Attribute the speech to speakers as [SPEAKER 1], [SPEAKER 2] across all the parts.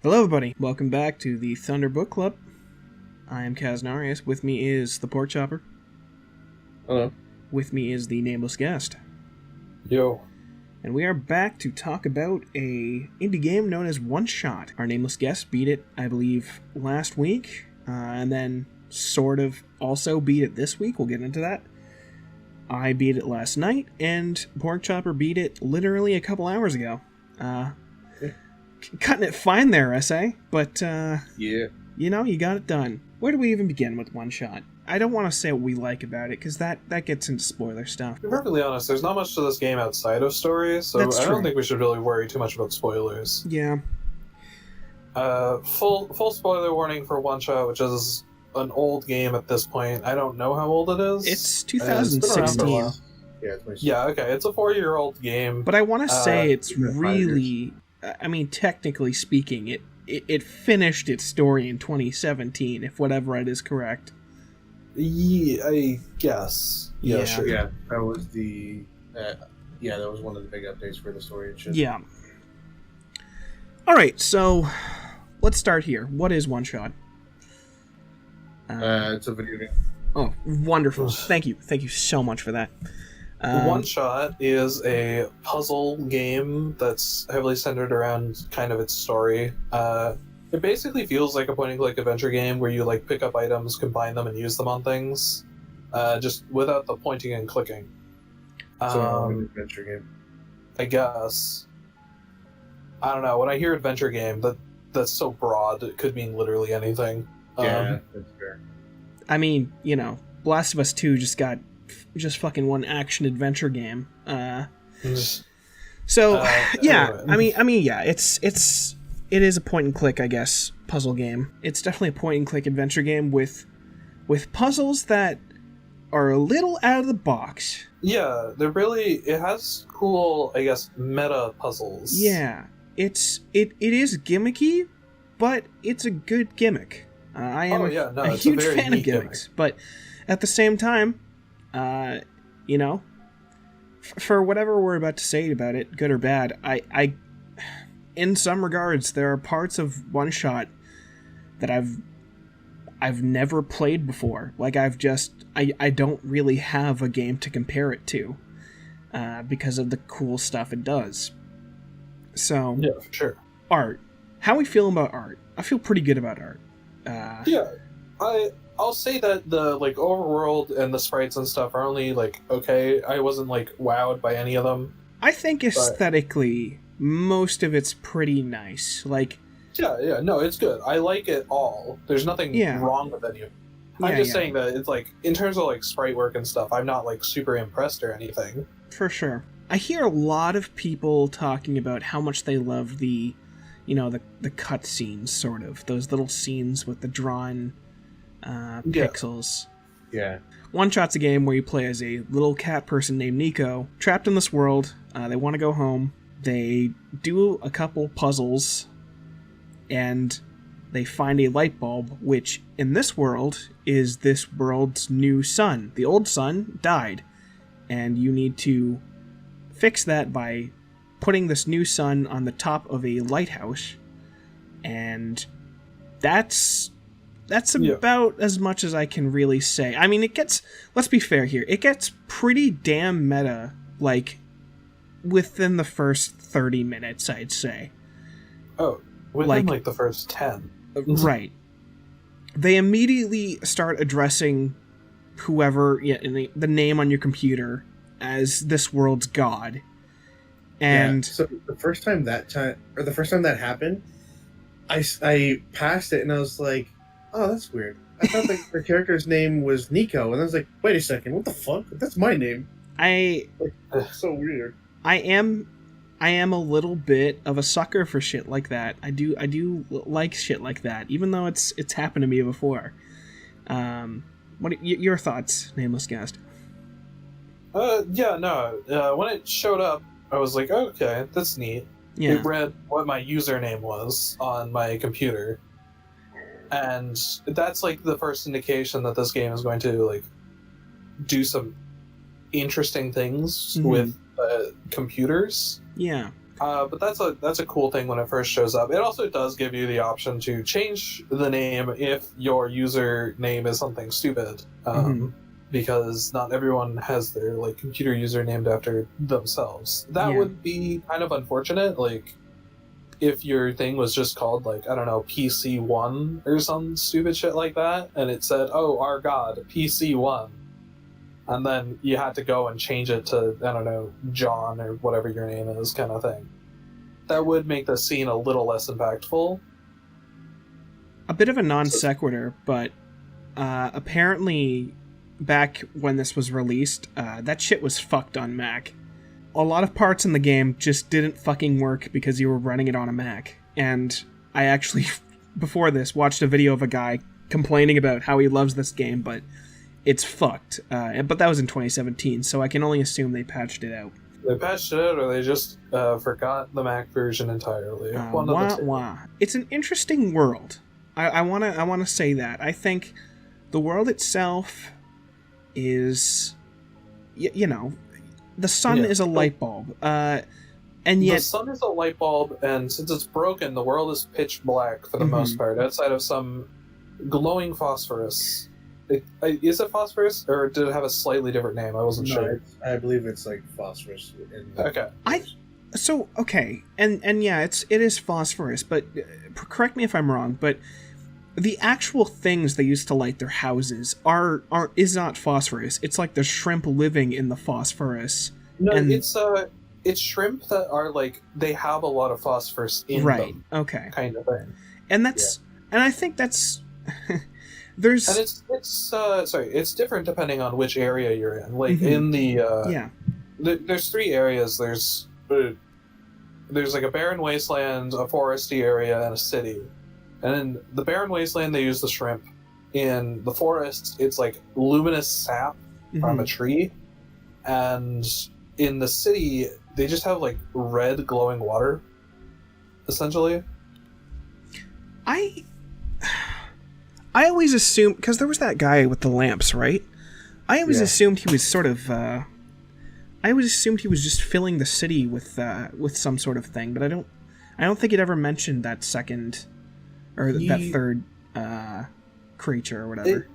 [SPEAKER 1] Hello everybody, welcome back to the Thunder Book Club. I am Kaznarious. With me is the Porkchopper.
[SPEAKER 2] Hello.
[SPEAKER 1] With me is the Nameless Guest.
[SPEAKER 2] Yo.
[SPEAKER 1] And we are back to talk about a indie game known as OneShot. Our Nameless Guest beat it, I believe, last week, and then sort of also beat it this week. We'll get into that. I beat it last night, and Porkchopper beat it literally a couple hours ago. Cutting it fine there, SA, but,
[SPEAKER 2] Yeah.
[SPEAKER 1] you know, you got it done. Where do we even begin with OneShot? I don't want to say what we like about it, because that gets into spoiler stuff.
[SPEAKER 2] To be perfectly honest, there's not much to this game outside of story, so
[SPEAKER 1] That's
[SPEAKER 2] I
[SPEAKER 1] true.
[SPEAKER 2] don't think we should really worry too much about spoilers.
[SPEAKER 1] Yeah.
[SPEAKER 2] Full spoiler warning for OneShot, which is an old game at this point. I don't know how old it is.
[SPEAKER 1] It's
[SPEAKER 2] It's been around for a
[SPEAKER 1] 2016.
[SPEAKER 2] while.
[SPEAKER 3] Yeah, it's
[SPEAKER 2] Yeah, okay, it's a 4-year-old game.
[SPEAKER 1] But I want to say it's
[SPEAKER 3] yeah, 5
[SPEAKER 1] really... I mean, technically speaking, it finished its story in 2017, if whatever it is correct.
[SPEAKER 2] Yeah, I guess. Yeah,
[SPEAKER 1] Yeah.
[SPEAKER 2] sure.
[SPEAKER 3] Yeah, that was the. That was one of the big updates for the story and shit.
[SPEAKER 1] Yeah. Alright, so let's start here. What is OneShot?
[SPEAKER 3] It's a video game.
[SPEAKER 1] Oh, wonderful. Thank you. Thank you so much for that.
[SPEAKER 2] OneShot is a puzzle game that's heavily centered around kind of its story. It basically feels like a point-and-click adventure game where you like pick up items, combine them, and use them on things, just without the pointing and clicking.
[SPEAKER 3] So an adventure game.
[SPEAKER 2] I guess. I don't know. When I hear adventure game, that's so broad. It could mean literally anything.
[SPEAKER 3] Yeah, that's fair.
[SPEAKER 1] I mean, you know, Last of Us 2 just fucking one action-adventure game. So, yeah,
[SPEAKER 2] anyway.
[SPEAKER 1] I mean, yeah, it is a point-and-click, I guess, puzzle game. It's definitely a point-and-click adventure game with puzzles that are a little out of the box.
[SPEAKER 2] Yeah, it has cool, I guess, meta puzzles.
[SPEAKER 1] Yeah, it is gimmicky, but it's a good gimmick. I am a
[SPEAKER 2] it's a
[SPEAKER 1] huge
[SPEAKER 2] very
[SPEAKER 1] fan of
[SPEAKER 2] neat
[SPEAKER 1] gimmicks,
[SPEAKER 2] gimmick.
[SPEAKER 1] but at the same time, you know, for whatever we're about to say about it, good or bad, I in some regards, there are parts of OneShot that I've never played before. Like I don't really have a game to compare it to, because of the cool stuff it does. So
[SPEAKER 2] Yeah, for sure.
[SPEAKER 1] art. How we feel about art? I feel pretty good about art.
[SPEAKER 2] Yeah, I'll say that the like overworld and the sprites and stuff are only like okay. I wasn't like wowed by any of them.
[SPEAKER 1] I think aesthetically, most of it's pretty nice. Like,
[SPEAKER 2] Yeah, no, it's good. I like it all. There's nothing
[SPEAKER 1] Yeah.
[SPEAKER 2] wrong with any of it. I'm
[SPEAKER 1] Yeah,
[SPEAKER 2] just
[SPEAKER 1] yeah.
[SPEAKER 2] saying that it's like in terms of like sprite work and stuff, I'm not like super impressed or anything.
[SPEAKER 1] for sure. I hear a lot of people talking about how much they love the cut scenes, sort of. Those little scenes with the drawn pixels.
[SPEAKER 3] Yeah.
[SPEAKER 1] OneShot's a game where you play as a little cat person named Nico, trapped in this world. They want to go home. They do a couple puzzles, and they find a light bulb, which in this world is this world's new sun. The old sun died, and you need to fix that by putting this new sun on the top of a lighthouse, and that's
[SPEAKER 2] Yeah.
[SPEAKER 1] about as much as I can really say. I mean, let's be fair here, it gets pretty damn meta, like, within the first 30 minutes, I'd say.
[SPEAKER 2] Oh, within
[SPEAKER 1] Like-
[SPEAKER 2] like the first 10.
[SPEAKER 1] Right. They immediately start addressing whoever, the name on your computer as this world's god. And
[SPEAKER 3] So the first time that happened, I passed it and I was like, oh, that's weird. I thought the character's name was Nico, and I was like, wait a second, what the fuck? That's my name. That's so weird.
[SPEAKER 1] I am a little bit of a sucker for shit like that. I do like shit like that, even though it's happened to me before. Your thoughts, Nameless Guest?
[SPEAKER 2] When it showed up, I was like, okay, that's neat.
[SPEAKER 1] Yeah.
[SPEAKER 2] It read what my username was on my computer. And that's like the first indication that this game is going to like do some interesting things
[SPEAKER 1] Mhm.
[SPEAKER 2] with computers.
[SPEAKER 1] Yeah.
[SPEAKER 2] But that's a cool thing when it first shows up. It also does give you the option to change the name if your username is something stupid, because not everyone has their like computer user named after themselves. That would be kind of unfortunate. Like if your thing was just called like, I don't know, PC1 or some stupid shit like that, and it said, "Oh, our god, PC1." And then you had to go and change it to, I don't know, John or whatever your name is, kind of thing. That would make the scene a little less impactful.
[SPEAKER 1] A bit of a non sequitur, but apparently back when this was released, that shit was fucked on Mac. A lot of parts in the game just didn't fucking work because you were running it on a Mac. And I actually, before this, watched a video of a guy complaining about how he loves this game, but it's fucked. But that was in 2017, so I can only assume they patched it out.
[SPEAKER 2] They patched it out, or they just forgot the Mac version entirely. One of the two.
[SPEAKER 1] It's an interesting world. I wanna say that. I think the world itself is, you know, the sun is a light bulb, and yet
[SPEAKER 2] the sun is a light bulb, and since it's broken, the world is pitch black for the most part, outside of some glowing phosphorus. Is it phosphorus, or did it have a slightly different name? I wasn't sure.
[SPEAKER 3] I believe it's like phosphorus.
[SPEAKER 2] Okay.
[SPEAKER 1] And yeah, it is phosphorus, but correct me if I'm wrong, but the actual things they use to light their houses is not phosphorus. It's like the shrimp living in the phosphorus.
[SPEAKER 2] No, it's shrimp that are like, they have a lot of phosphorus in them.
[SPEAKER 1] Okay.
[SPEAKER 2] Kind of thing.
[SPEAKER 1] And that's and I think that's there's,
[SPEAKER 2] and it's different depending on which area you're in. Like in the there's three areas. There's like a barren wasteland, a foresty area, and a city. And in the barren wasteland, they use the shrimp. In the forest, it's like luminous sap from a tree. And in the city, they just have like red glowing water, essentially.
[SPEAKER 1] I always assumed, because there was that guy with the lamps, right? I always assumed he was sort of, I always assumed he was just filling the city with some sort of thing, but I don't think it ever mentioned that second, or that third, creature or whatever.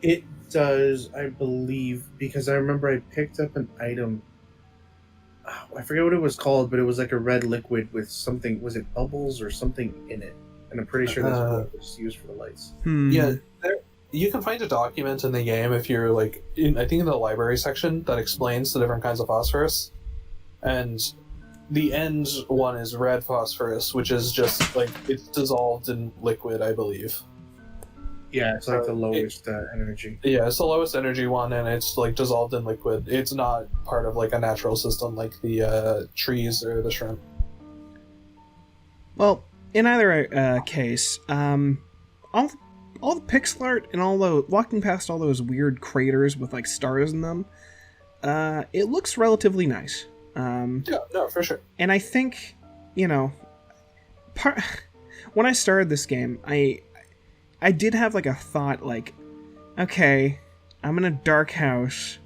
[SPEAKER 3] It does, I believe, because I remember I picked up an item, I forget what it was called, but it was like a red liquid with something, was it bubbles or something in it? And I'm pretty sure that's what it was used for the lights.
[SPEAKER 2] Yeah, you can find a document in the game if you're like, I think in the library section, that explains the different kinds of phosphorus. And the end one is red phosphorus, which is just like, it's dissolved in liquid, I believe.
[SPEAKER 3] Yeah, it's like the lowest energy.
[SPEAKER 2] Yeah, it's the lowest energy one, and it's like dissolved in liquid. It's not part of like a natural system like the trees or the shrimp.
[SPEAKER 1] Well, in either case, all the pixel art and walking past all those weird craters with like stars in them, it looks relatively nice.
[SPEAKER 2] Yeah, no, for sure.
[SPEAKER 1] And I think, you know, when I started this game, I did have like a thought like, okay, I'm in a dark house.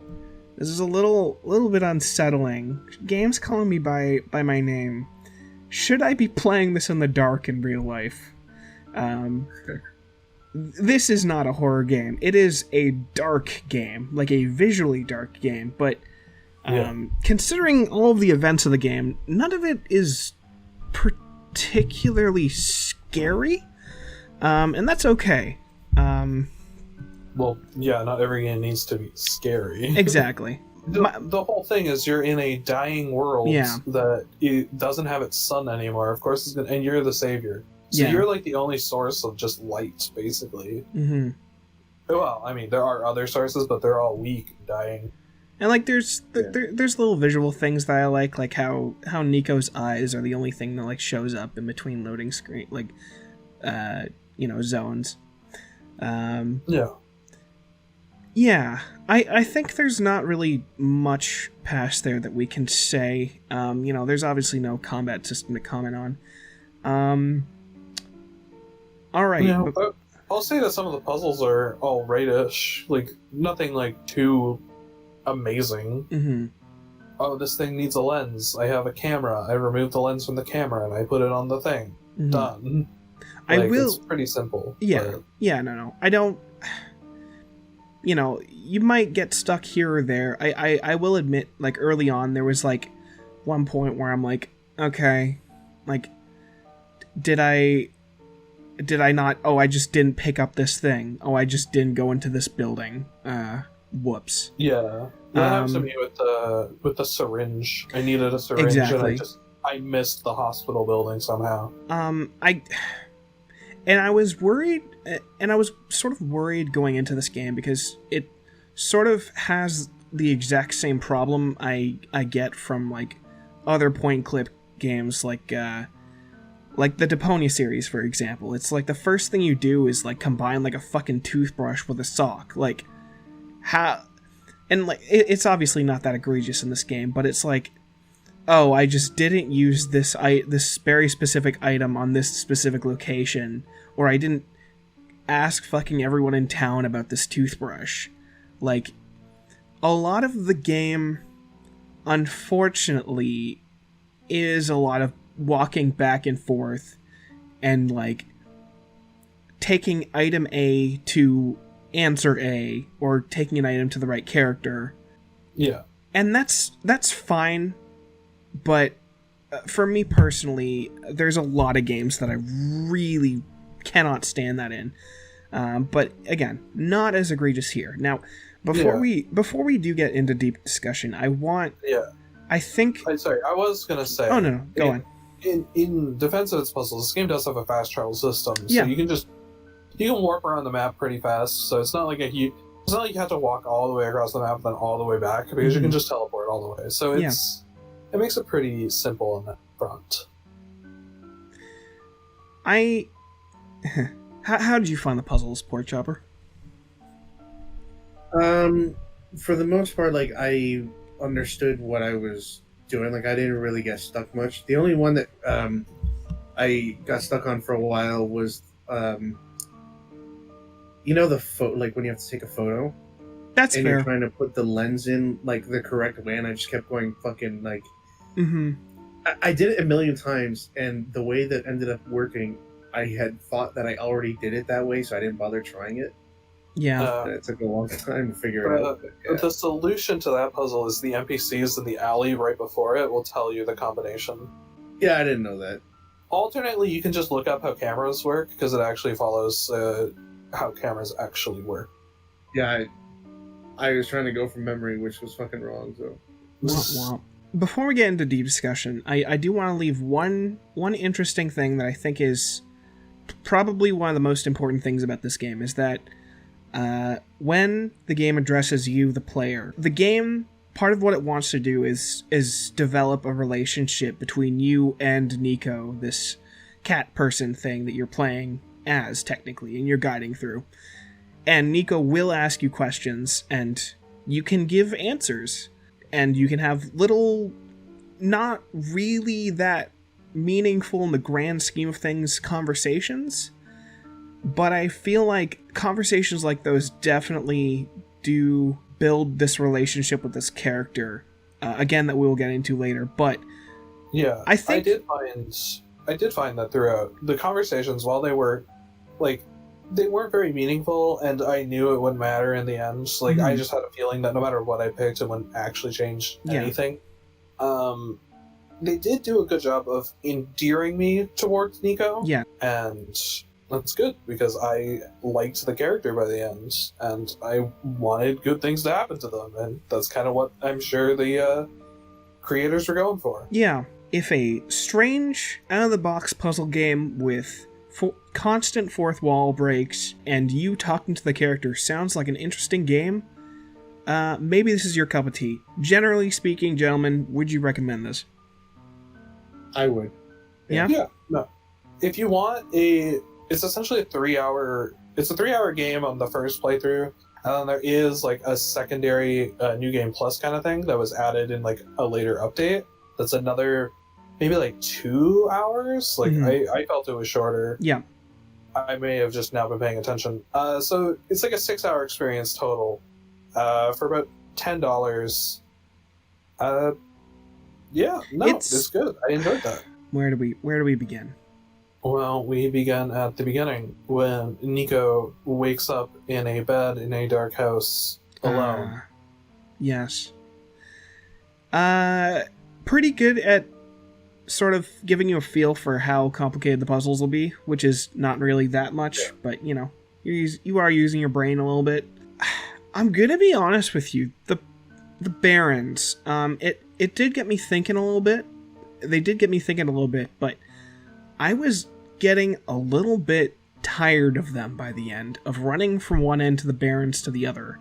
[SPEAKER 1] This is a little bit unsettling. Game's calling me by my name. Should I be playing this in the dark in real life? This is not a horror game. It is a dark game, like a visually dark game, but considering all of the events of the game, none of it is particularly scary, and that's okay.
[SPEAKER 2] Well, yeah, not every game needs to be scary.
[SPEAKER 1] Exactly.
[SPEAKER 2] The whole thing is you're in a dying world that it doesn't have its sun anymore. Of course, and you're the savior. So you're like the only source of just light, basically. Mm-hmm. Well, I mean, there are other sources, but they're all weak and dying.
[SPEAKER 1] And like, there's little visual things that I like how Nico's eyes are the only thing that like shows up in between loading screen, like, zones. Yeah, I think there's not really much past there that we can say. There's obviously no combat system to comment on. All right.
[SPEAKER 2] Yeah, but I'll say that some of the puzzles are all right-ish. Like, nothing, like, too amazing.
[SPEAKER 1] Mm-hmm.
[SPEAKER 2] oh, this thing needs a lens. I have a camera. I remove the lens from the camera and I put it on the thing.
[SPEAKER 1] Mhm.
[SPEAKER 2] Done.
[SPEAKER 1] It's
[SPEAKER 2] pretty simple.
[SPEAKER 1] Yeah.
[SPEAKER 2] But...
[SPEAKER 1] Yeah, no. I don't... You might get stuck here or there. I will admit, like, early on, there was, like, one point where I'm like, okay, like, did I not... Oh, I just didn't pick up this thing. Oh, I just didn't go into this building. Whoops.
[SPEAKER 2] Yeah. That happens to me with the syringe. I needed a syringe,
[SPEAKER 1] Exactly.
[SPEAKER 2] and I missed the hospital building somehow.
[SPEAKER 1] I was worried, and I was sort of worried going into this game because it sort of has the exact same problem I get from, like, other point-and-click games, like the Deponia series, for example. It's like the first thing you do is, like, combine, like, a fucking toothbrush with a sock. Like, how... And, like, it's obviously not that egregious in this game, but it's like, oh, I just didn't use this very specific item on this specific location, or I didn't ask fucking everyone in town about this toothbrush. Like, a lot of the game, unfortunately, is a lot of walking back and forth and, like, taking item A to answer A, or taking an item to the right character.
[SPEAKER 2] Yeah.
[SPEAKER 1] And that's fine, but for me personally, there's a lot of games that I really cannot stand that in. But again, not as egregious here. Now, before we do get into deep discussion, I think...
[SPEAKER 2] Sorry, I was going to say...
[SPEAKER 1] Oh, no, go on.
[SPEAKER 2] In defense of its puzzles, this game does have a fast travel system, so
[SPEAKER 1] Yeah.
[SPEAKER 2] you can warp around the map pretty fast, so it's not like you have to walk all the way across the map and then all the way back, because you can just teleport all the way. So it makes it pretty simple on that front.
[SPEAKER 1] How did you find the puzzles, Porkchopper?
[SPEAKER 3] For the most part, like, I understood what I was doing. Like, I didn't really get stuck much. The only one that I got stuck on for a while was the photo, like when you have to take a photo.
[SPEAKER 1] That's
[SPEAKER 3] and
[SPEAKER 1] fair.
[SPEAKER 3] You're trying to put the lens in, like, the correct way, and I just kept going fucking, like...
[SPEAKER 1] Mm-hmm.
[SPEAKER 3] I did it a million times, and the way that ended up working, I had thought that I already did it that way, so I didn't bother trying it.
[SPEAKER 1] Yeah.
[SPEAKER 3] And it took a long time to figure it out. But,
[SPEAKER 2] The solution to that puzzle is the NPCs in the alley right before it will tell you the combination.
[SPEAKER 3] Yeah, I didn't know that.
[SPEAKER 2] Alternately, you can just look up how cameras work, because it actually follows how cameras actually work.
[SPEAKER 3] Yeah, I was trying to go from memory, which was fucking wrong, so...
[SPEAKER 1] Womp womp. Before we get into deep discussion, I do want to leave one interesting thing that I think is probably one of the most important things about this game, is that when the game addresses you, the player, the game, part of what it wants to do is develop a relationship between you and Nico, this cat person thing that you're playing as, technically, and you're guiding through. And Nico will ask you questions, and you can give answers. And you can have little, not really that meaningful in the grand scheme of things, conversations. But I feel like conversations like those definitely do build this relationship with this character. Again, that we will get into later. But
[SPEAKER 2] yeah,
[SPEAKER 1] I did
[SPEAKER 2] find that throughout the conversations, while they were like, they weren't very meaningful, and I knew it wouldn't matter in the end. Like, I just had a feeling that no matter what I picked, it wouldn't actually change anything. They did do a good job of endearing me towards Nico.
[SPEAKER 1] Yeah.
[SPEAKER 2] And that's good, because I liked the character by the end, and I wanted good things to happen to them, and that's kind of what I'm sure the creators were going for.
[SPEAKER 1] Yeah. If a strange, out-of-the-box puzzle game with constant fourth wall breaks and you talking to the character sounds like an interesting game, maybe this is your cup of tea. Generally speaking, gentlemen, would you recommend this?
[SPEAKER 3] I would.
[SPEAKER 1] Yeah?
[SPEAKER 2] Yeah, no. If you want it's essentially a 3-hour game on the first playthrough, and then there is like a secondary New Game Plus kind of thing that was added in like a later update. That's another maybe like 2 hours. Like I felt it was shorter.
[SPEAKER 1] Yeah.
[SPEAKER 2] I may have just now been paying attention. So it's like a 6-hour experience total, for about $10. Yeah, no, it's good. I enjoyed that.
[SPEAKER 1] Where do we begin?
[SPEAKER 2] Well, we began at the beginning when Nico wakes up in a bed in a dark house alone.
[SPEAKER 1] Yes. Pretty good at sort of giving you a feel for how complicated the puzzles will be, which is not really that much, but you know, you are using your brain a little bit. I'm gonna be honest with you. The Barons, it did get me thinking a little bit. They did get me thinking a little bit, but I was getting a little bit tired of them by the end, of running from one end to the Barons to the other.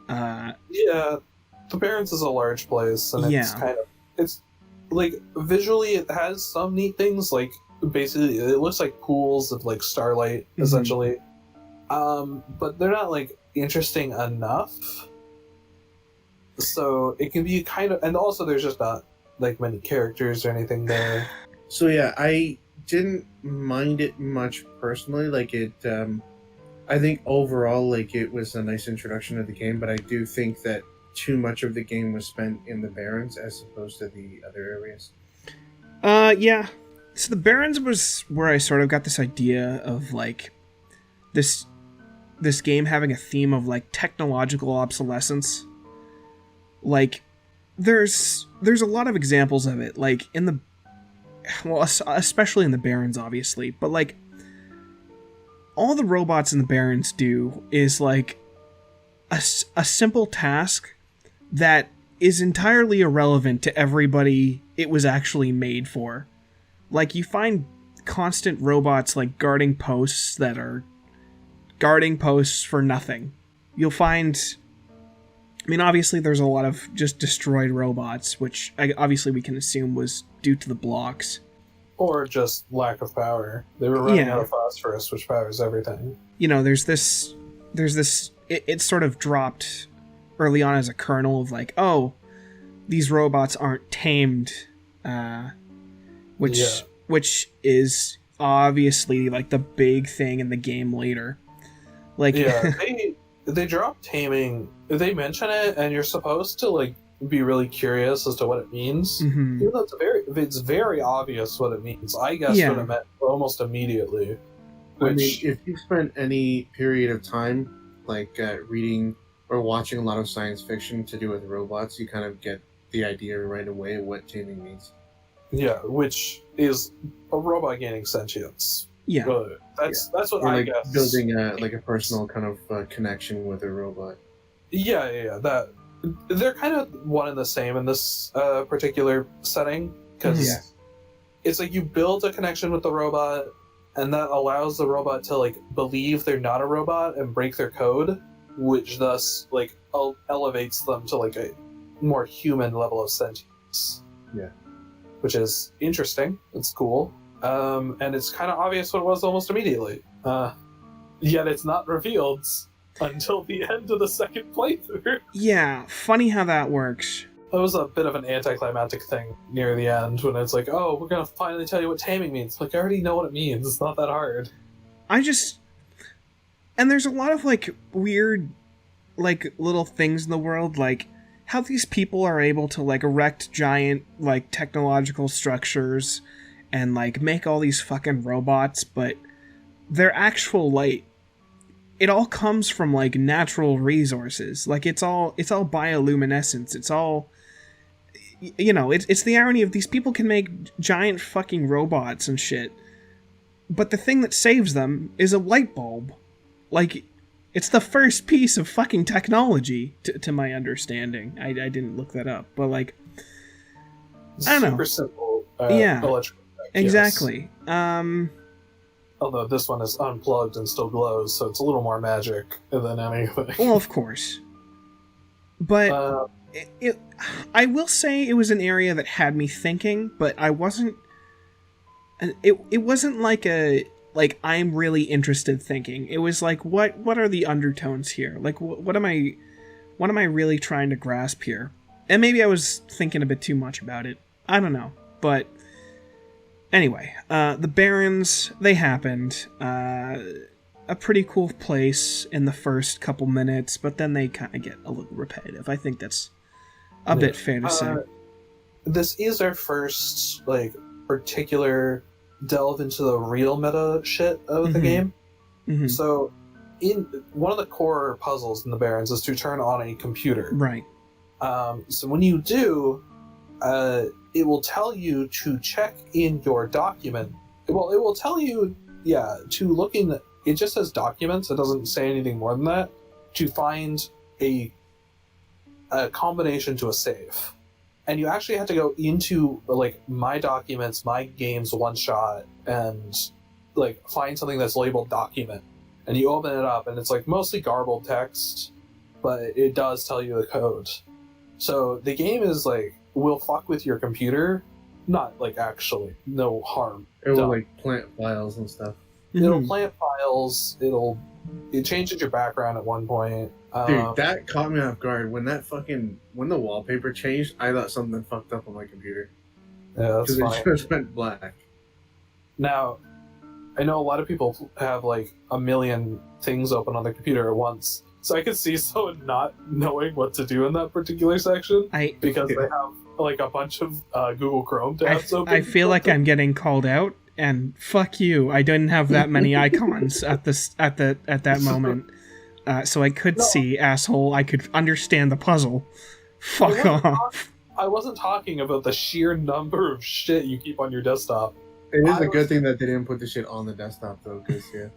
[SPEAKER 2] Yeah, the Barons is a large place, and it's like visually it has some neat things. Like basically, it looks like pools of like starlight essentially, but they're not like interesting enough. So it can be kind of, and also there's just not like many characters or anything there.
[SPEAKER 3] So yeah, I didn't mind it much personally. Like it, I think overall, like it was a nice introduction to the game. But I do think that too much of the game was spent in the Barrens as opposed to the other areas.
[SPEAKER 1] Yeah. So the Barrens was where I sort of got this idea of like this game having a theme of like technological obsolescence. Like there's a lot of examples of it, like in the, well, especially in the Barrens, obviously, but like all the robots in the Barrens do is like a simple task that is entirely irrelevant to everybody it was actually made for. Like you find constant robots like guarding posts that are guarding posts for nothing. You'll find, I mean, obviously there's a lot of just destroyed robots, which obviously we can assume was due to the blocks.
[SPEAKER 2] Or just lack of power. They were running out of phosphorus, which powers everything.
[SPEAKER 1] You know, there's this, it sort of dropped early on as a kernel of like, oh, these robots aren't tamed, which is obviously like the big thing in the game later. Like,
[SPEAKER 2] yeah, they drop taming. They mention it, and you're supposed to like be really curious as to what it means.
[SPEAKER 1] Mm-hmm.
[SPEAKER 2] Even though it's very obvious what it means. I guess what it meant almost immediately.
[SPEAKER 3] I mean, if you spent any period of time like reading or watching a lot of science fiction to do with robots, you kind of get the idea right away of what taming means.
[SPEAKER 2] Yeah, which is a robot gaining sentience.
[SPEAKER 1] Yeah,
[SPEAKER 2] that's what
[SPEAKER 3] or,
[SPEAKER 2] I guess.
[SPEAKER 3] Building a personal kind of connection with a robot.
[SPEAKER 2] Yeah. That they're kind of one and the same in this particular setting, because it's like you build a connection with the robot, and that allows the robot to like believe they're not a robot and break their code, which thus like elevates them to like a more human level of sentience.
[SPEAKER 3] Yeah,
[SPEAKER 2] which is interesting. It's cool. And it's kind of obvious what it was almost immediately. Yet it's not revealed until the end of the second playthrough.
[SPEAKER 1] Yeah, funny how that works.
[SPEAKER 2] It was a bit of an anticlimactic thing near the end when it's like, oh, we're gonna finally tell you what taming means. Like, I already know what it means. It's not that hard.
[SPEAKER 1] And there's a lot of like weird, like little things in the world, like how these people are able to like erect giant like technological structures and like make all these fucking robots, but their actual light, it all comes from like natural resources. Like it's all bioluminescence. It's all, you know, it's the irony of these people can make giant fucking robots and shit, but the thing that saves them is a light bulb. Like, it's the first piece of fucking technology, to my understanding. I didn't look that up, but like, I don't know.
[SPEAKER 2] Super simple.
[SPEAKER 1] Electrical effect, exactly. Yes.
[SPEAKER 2] Although this one is unplugged and still glows, so it's a little more magic than anything.
[SPEAKER 1] Well, of course. But I will say it was an area that had me thinking, but I wasn't. It wasn't like I'm really interested thinking. It was like, what are the undertones here? Like, what am I really trying to grasp here? And maybe I was thinking a bit too much about it. I don't know, but. Anyway, the Barrens, they happened. A pretty cool place in the first couple minutes, but then they kind of get a little repetitive. I think that's a bit fair to say.
[SPEAKER 2] this is our first like particular delve into the real meta shit of the game.
[SPEAKER 1] Mm-hmm.
[SPEAKER 2] So, in one of the core puzzles in the Barrens is to turn on a computer.
[SPEAKER 1] Right.
[SPEAKER 2] So when you do, it will tell you to check in your document. Well, it will tell you, to look in. It just says documents. It doesn't say anything more than that. To find a combination to a save, and you actually have to go into like my documents, my games, OneShot, and like find something that's labeled document, and you open it up, and it's like mostly garbled text, but it does tell you the code. So the game is like will fuck with your computer, not like actually, no harm.
[SPEAKER 3] It will like plant files and stuff.
[SPEAKER 2] It'll plant files. It changes your background at one point.
[SPEAKER 3] Dude, that caught me off guard when the wallpaper changed. I thought something fucked up on my computer.
[SPEAKER 2] Yeah, that's fine.
[SPEAKER 3] It just went black.
[SPEAKER 2] Now, I know a lot of people have like a million things open on their computer at once, so I could see someone not knowing what to do in that particular section because they have like a bunch of Google Chrome tabs open.
[SPEAKER 1] I feel like I'm getting called out, and fuck you. I didn't have that many icons at that moment, so I could see, asshole. I could understand the puzzle. Fuck off.
[SPEAKER 2] I wasn't talking about the sheer number of shit you keep on your desktop.
[SPEAKER 3] It is a good thing that they didn't put the shit on the desktop though, because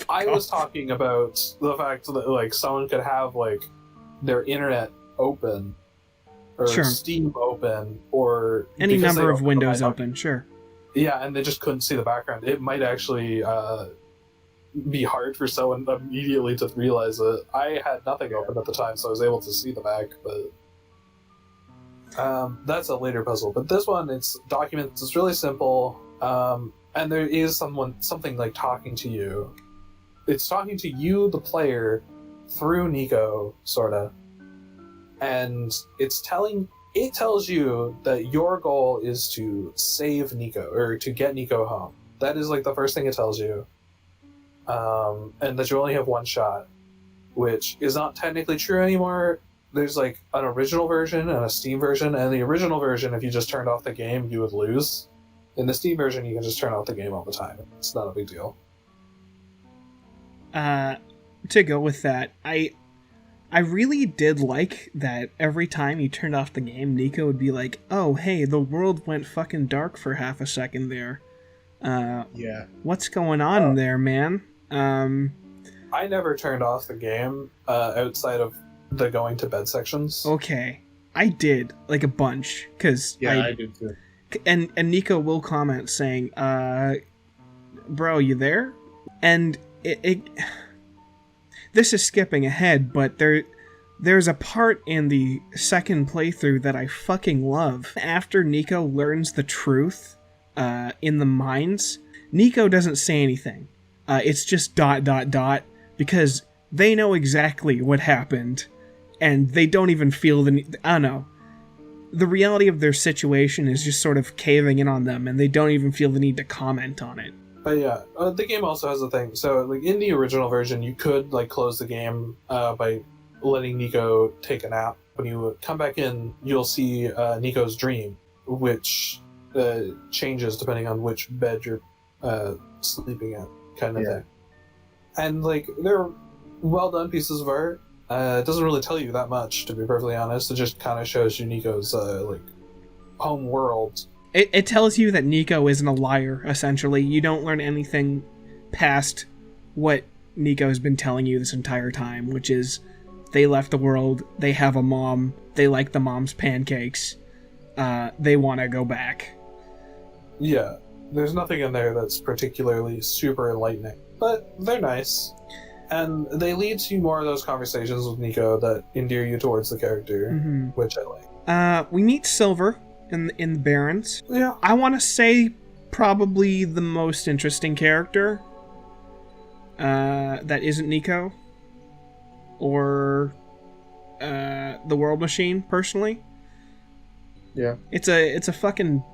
[SPEAKER 2] I was talking about the fact that like someone could have like their internet open, or Steam open, or
[SPEAKER 1] any number of windows open. Sure.
[SPEAKER 2] Yeah, and they just couldn't see the background. It might actually be hard for someone immediately to realize it. I had nothing open at the time, so I was able to see the back, but that's a later puzzle. But this one, it's documents. It's really simple, and there is something like talking to you. It's talking to you, the player, through Nico, sorta, and it tells you that your goal is to save Nico, or to get Nico home. That is like the first thing it tells you. And that you only have one shot, which is not technically true anymore. There's like an original version and a Steam version, and the original version, if you just turned off the game, you would lose. In the Steam version, you can just turn off the game all the time. It's not a big deal.
[SPEAKER 1] To go with that, I really did like that every time you turned off the game, Nico would be like, oh, hey, the world went fucking dark for half a second there. What's going on there, man?
[SPEAKER 2] I never turned off the game outside of the going to bed sections.
[SPEAKER 1] Okay. I did, like a bunch, because
[SPEAKER 3] I did too.
[SPEAKER 1] And Nico will comment saying, bro, you there? And this is skipping ahead, but there's a part in the second playthrough that I fucking love. After Nico learns the truth in the mines, Nico doesn't say anything. It's just ... because they know exactly what happened, and they don't even feel the need. I don't know. The reality of their situation is just sort of caving in on them, and they don't even feel the need to comment on it.
[SPEAKER 2] But yeah, the game also has a thing. So, like in the original version, you could like close the game by letting Nico take a nap. When you come back in, you'll see Nico's dream, which changes depending on which bed you're sleeping at, kind of thing. And like they're well done pieces of art. It doesn't really tell you that much, to be perfectly honest. It just kind of shows you Nico's like home world.
[SPEAKER 1] It tells you that Nico isn't a liar, essentially. You don't learn anything past what Nico has been telling you this entire time, which is they left the world, they have a mom, they like the mom's pancakes, they want to go back.
[SPEAKER 2] Yeah, there's nothing in there that's particularly super enlightening, but they're nice. And they lead to more of those conversations with Nico that endear you towards the character, which I like.
[SPEAKER 1] We meet Silver in the Barrens.
[SPEAKER 2] Yeah.
[SPEAKER 1] I want to say probably the most interesting character that isn't Nico or the World Machine, personally.
[SPEAKER 3] Yeah.
[SPEAKER 1] It's a fucking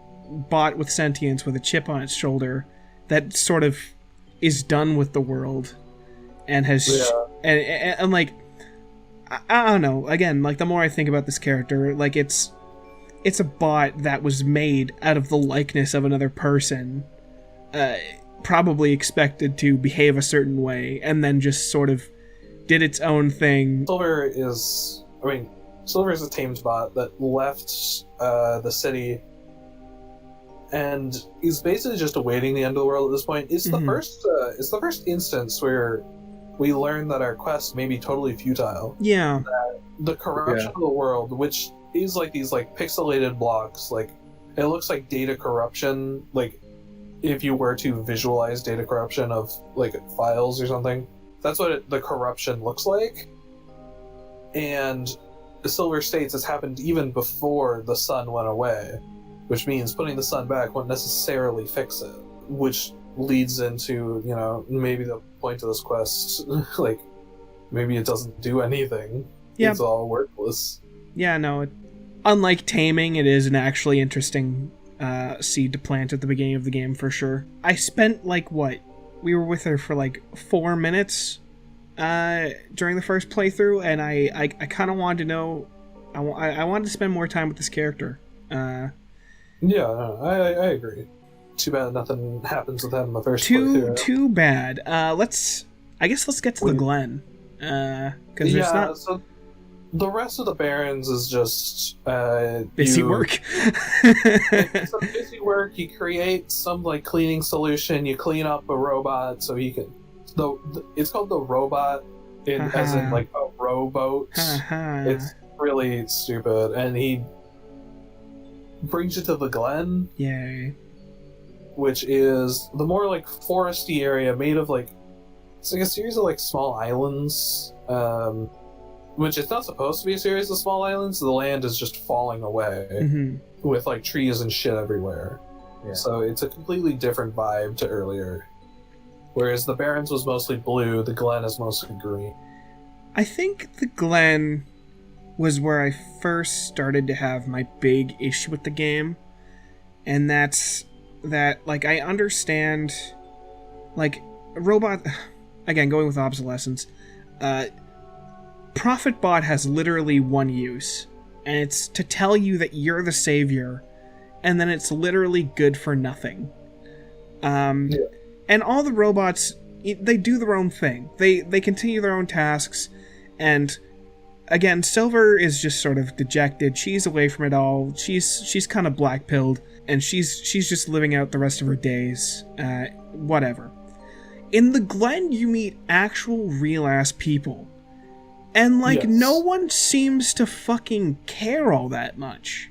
[SPEAKER 1] bot with sentience with a chip on its shoulder that sort of is done with the world and has and like I don't know, again, like the more I think about this character, like it's it's a bot that was made out of the likeness of another person, probably expected to behave a certain way, and then just sort of did its own thing.
[SPEAKER 2] Silver is a tamed bot that left the city and is basically just awaiting the end of the world at this point. It's the first instance where we learn that our quest may be totally futile.
[SPEAKER 1] Yeah.
[SPEAKER 2] That the corruption of the world, which is like these like pixelated blocks, like it looks like data corruption, like if you were to visualize data corruption of like files or something, that's what the corruption looks like. And the Silver states it's happened even before the sun went away, which means putting the sun back won't necessarily fix it, which leads into, you know, maybe the point of this quest, like maybe it doesn't do anything.
[SPEAKER 1] Yeah.
[SPEAKER 2] It's all worthless.
[SPEAKER 1] Yeah, no, unlike taming, it is an actually interesting seed to plant at the beginning of the game for sure. I spent we were with her for like 4 minutes during the first playthrough, and I kind of wanted to know, I wanted to spend more time with this character.
[SPEAKER 2] Yeah, no, I agree. Too bad nothing happens with that in the first playthrough.
[SPEAKER 1] Too bad. Let's get to the Glen. Because there's not...
[SPEAKER 2] So the rest of the Barrens is just
[SPEAKER 1] busy work.
[SPEAKER 2] It's some busy work. You create some like cleaning solution. You clean up a robot so he can. It's called the robot, as in like a rowboat. It's really stupid, and he brings you to the Glen.
[SPEAKER 1] Yay!
[SPEAKER 2] Which is the more like foresty area made of like, it's like a series of like small islands. Which it's not supposed to be a series of small islands. The land is just falling away with like trees and shit everywhere. Yeah. So it's a completely different vibe to earlier. Whereas the Barrens was mostly blue, the Glen is mostly green.
[SPEAKER 1] I think the Glen was where I first started to have my big issue with the game. And that's that, like, I understand, like, robot, again, going with obsolescence, Prophet Bot has literally one use, and it's to tell you that you're the savior, and then it's literally good for nothing. And all the robots, they do their own thing. They continue their own tasks, and again, Silver is just sort of dejected. She's away from it all. She's kind of black-pilled, and she's just living out the rest of her days. Whatever. In the Glen, you meet actual real-ass people. And, like, no one seems to fucking care all that much.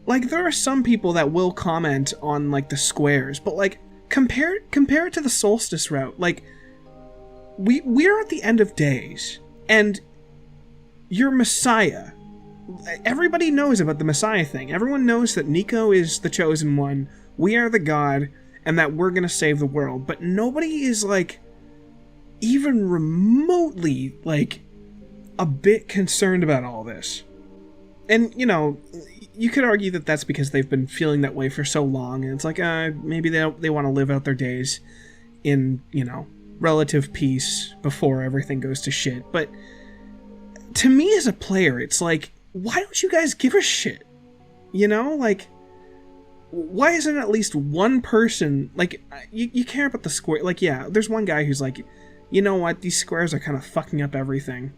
[SPEAKER 1] Like, there are some people that will comment on, like, the squares, but, like, compare it to the Solstice route. Like, we're at the end of days, and your Messiah. Everybody knows about the Messiah thing. Everyone knows that Nico is the chosen one, we are the god, and that we're gonna save the world. But nobody is, like, even remotely, like, a bit concerned about all this. And, you know, you could argue that that's because they've been feeling that way for so long, and it's like, maybe they want to live out their days in, you know, relative peace before everything goes to shit. But to me as a player, it's like, why don't you guys give a shit? You know, like, why isn't at least one person, like, you care about the square, like, yeah, there's one guy who's like, you know what, these squares are kind of fucking up everything.